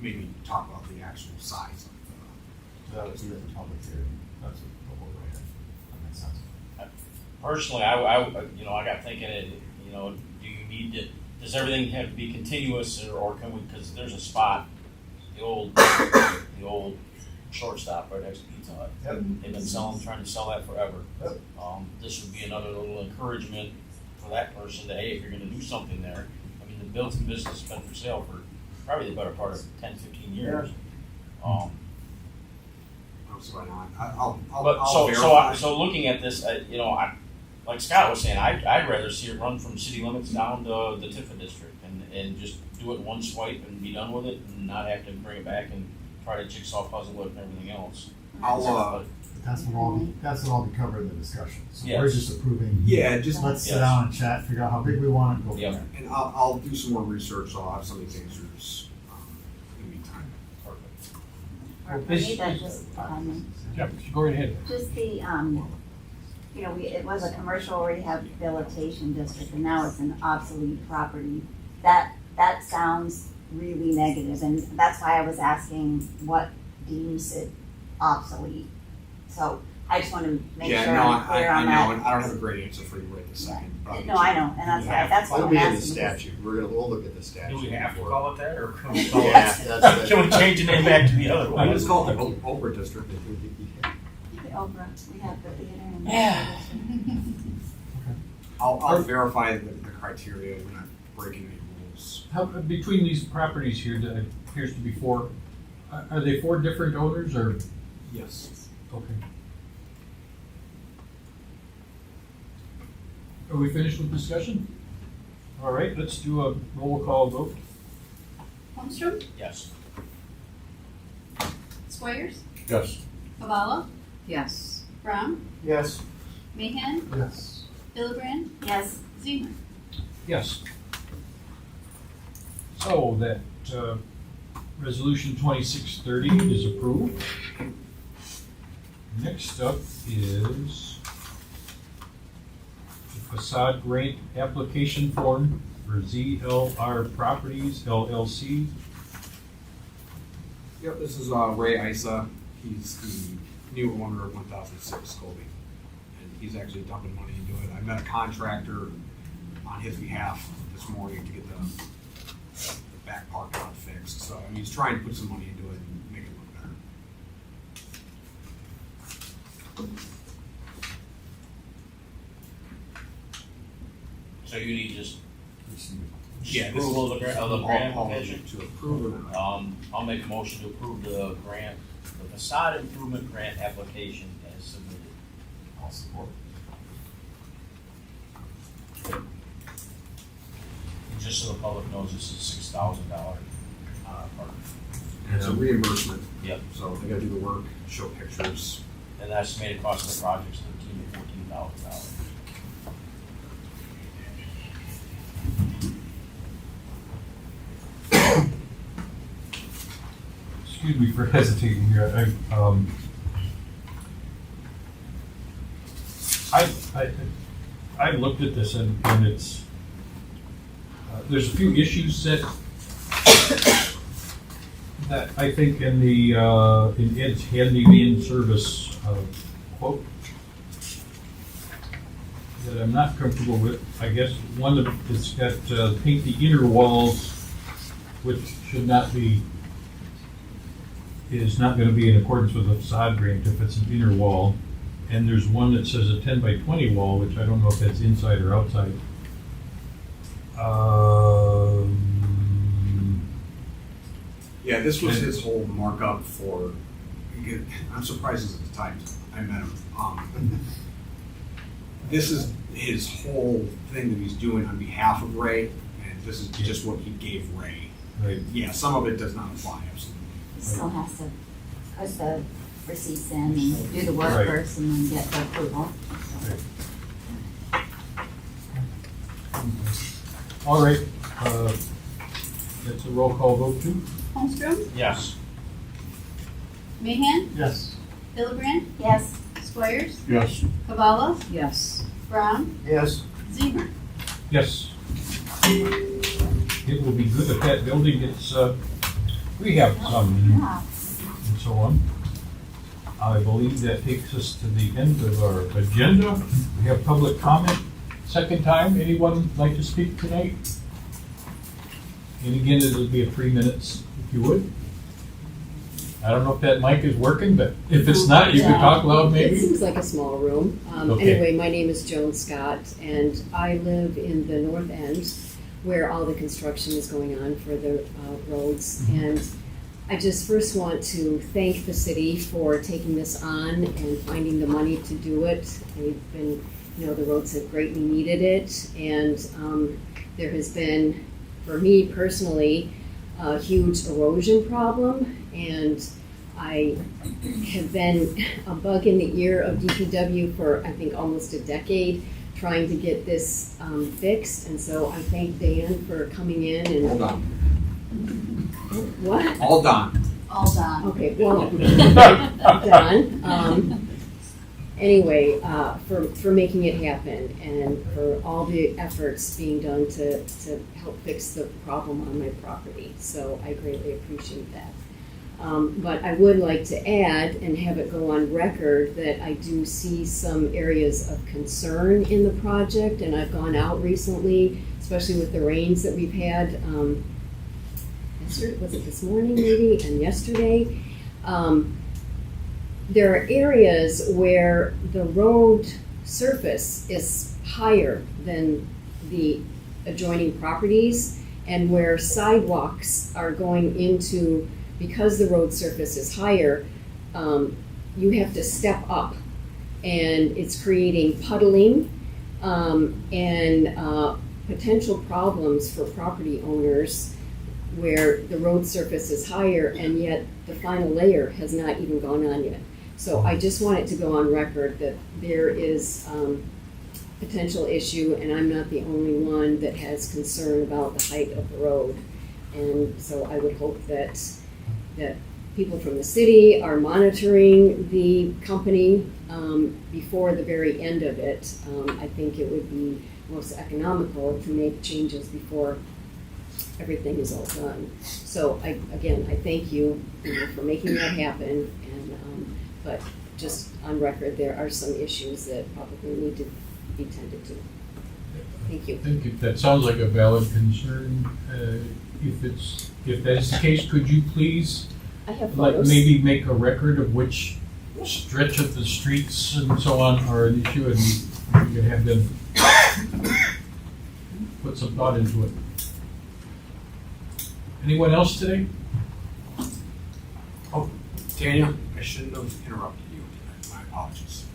maybe talk about the actual size of That was the public hearing, that's the whole way, that makes sense. Personally, I got thinking, do you need to, does everything have to be continuous, or can we, because there's a spot, the old shortstop right next to Pizza Hut. Yep. They've been trying to sell that forever. Yep. This would be another little encouragement for that person to, hey, if you're gonna do something there, I mean, the Bilton business has been for sale for probably the better part of 10, 15 years. I'm sorry, I'll But verify. so looking at this, you know, like Scott was saying, I'd rather see it run from city limits down to the Tifa district and just do it one swipe and be done with it and not have to bring it back and try to jigsaw puzzle it and everything else. That's what all be covered in the discussion. So Yes. we're just approving. Yeah, just let's sit down and chat, figure out how big we want it, go from Yep. there. And I'll do some more research, so I'll have some of these answers in the meantime. Perfect. For me, that just, Yeah, go right ahead. just the, you know, it was a commercial rehabilitation district, and now it's an obsolete property. That sounds really negative, and that's why I was asking what deems it obsolete. So I just want to make Yeah, sure no, I'm clear I on know, that. and I don't have a great answer for you right this second. but I'll No, get I you- know, and that's why It'll I'm be in the asking. statute. We'll look at the statute. Do we have to before- call it that, or can we call Yeah, it? that's Can we change the name back to the other I one? just call it the Oprah District. The Oprah, we have the theater and. Yeah. I'll verify the criteria. We're not breaking any rules. How, between these properties here, that appears to be four, are they four different owners or? Yes. Okay. Are we finished with discussion? All right, let's do a roll call vote. Holmstrom, Yes. Squires, Yes. Cavallo, Yes. Brown, Yes. Mahan, Yes. Hillebrand, Yes, Zemer. Yes. So that, resolution 2630 is approved. Next up is the facade grant application form for ZLR Properties LLC. Yep, this is Ray Isa. He's the new owner of 1006 Colby. And he's actually dumping money into it. I met a contractor on his behalf this morning to get the back parking lot fixed. So I mean, he's trying to put some money into it and make it look better. So you need just Yeah, this is- approval of the grant I'll application? to approve it. I'll make a motion to approve the grant, the facade improvement grant application as submitted. I'll support. And just so the public knows, this is $6,000 part. And it's a reimbursement. Yep. So they gotta do the work, show pictures. And the estimated cost of the project is $13,000 to $14,000. Excuse me for hesitating here. I looked at this and it's, there's a few issues that I think in in Ed's handyman service quote that I'm not comfortable with. I guess one of it's got paint the inner walls, which should not be, is not going to be in accordance with the facade grant if it's an inner wall. And there's one that says a 10 by 20 wall, which I don't know if that's inside or outside. Yeah, this was his whole markup for, I'm surprised at the time I met him. This is his whole thing that he's doing on behalf of Ray, and this is just what he gave Ray. Right. Yeah, some of it does not apply, absolutely. he still has to put the receipts in and do the work Right. first and then get the approval. All right, that's a roll call vote too. Holmstrom, Yes. Mahan, Yes. Hillebrand, Yes, Squires, Yes. Cavallo, Yes. Brown, Yes. Zemer. Yes. It will be good if that building gets rehab some yeah. and so on. I believe that takes us to the end of our agenda. We have public comment. Second time, anyone like to speak tonight? And again, it'll be a 3 minutes, if you would. I don't know if that mic is working, but if it's not, you can talk loud It maybe. seems like a small room. Okay. Anyway, my name is Joan Scott, and I live in the north end where all the construction is going on for the roads. And I just first want to thank the city for taking this on and finding the money to do it. They've been, the roads have greatly needed it, and there has been, for me personally, a huge erosion problem, and I have been a bug in the ear of DPW for, I think, almost a decade, trying to get this fixed, and so I thank Dan for coming in and. All done. What? All done. All done. Okay, well, done. Anyway, for making it happen and for all the efforts being done to help fix the problem on my property. So I greatly appreciate that. But I would like to add and have it go on record that I do see some areas of concern in the project, and I've gone out recently, especially with the rains that we've had. Was it this morning maybe, and yesterday? There are areas where the road surface is higher than the adjoining properties, and where sidewalks are going into, because the road surface is higher, you have to step up, and it's creating puddling and potential problems for property owners where the road surface is higher and yet the final layer has not even gone on yet. So I just want it to go on record that there is potential issue, and I'm not the only one that has concern about the height of the road. And so I would hope that people from the city are monitoring the company before the very end of it. I think it would be most economical to make changes before everything is all done. So I thank you, for making that happen. And but just on record, there are some issues that probably need to be tended to. Thank you. I think that sounds like a valid concern. If that is the case, could you please, I have like, photos. maybe make a record of which stretch of the streets and so on are an issue, and you can have them put some thought into it. Anyone else today? Oh, Tanya, I shouldn't have interrupted you. My apologies.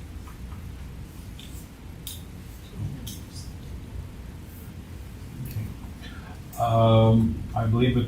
I believe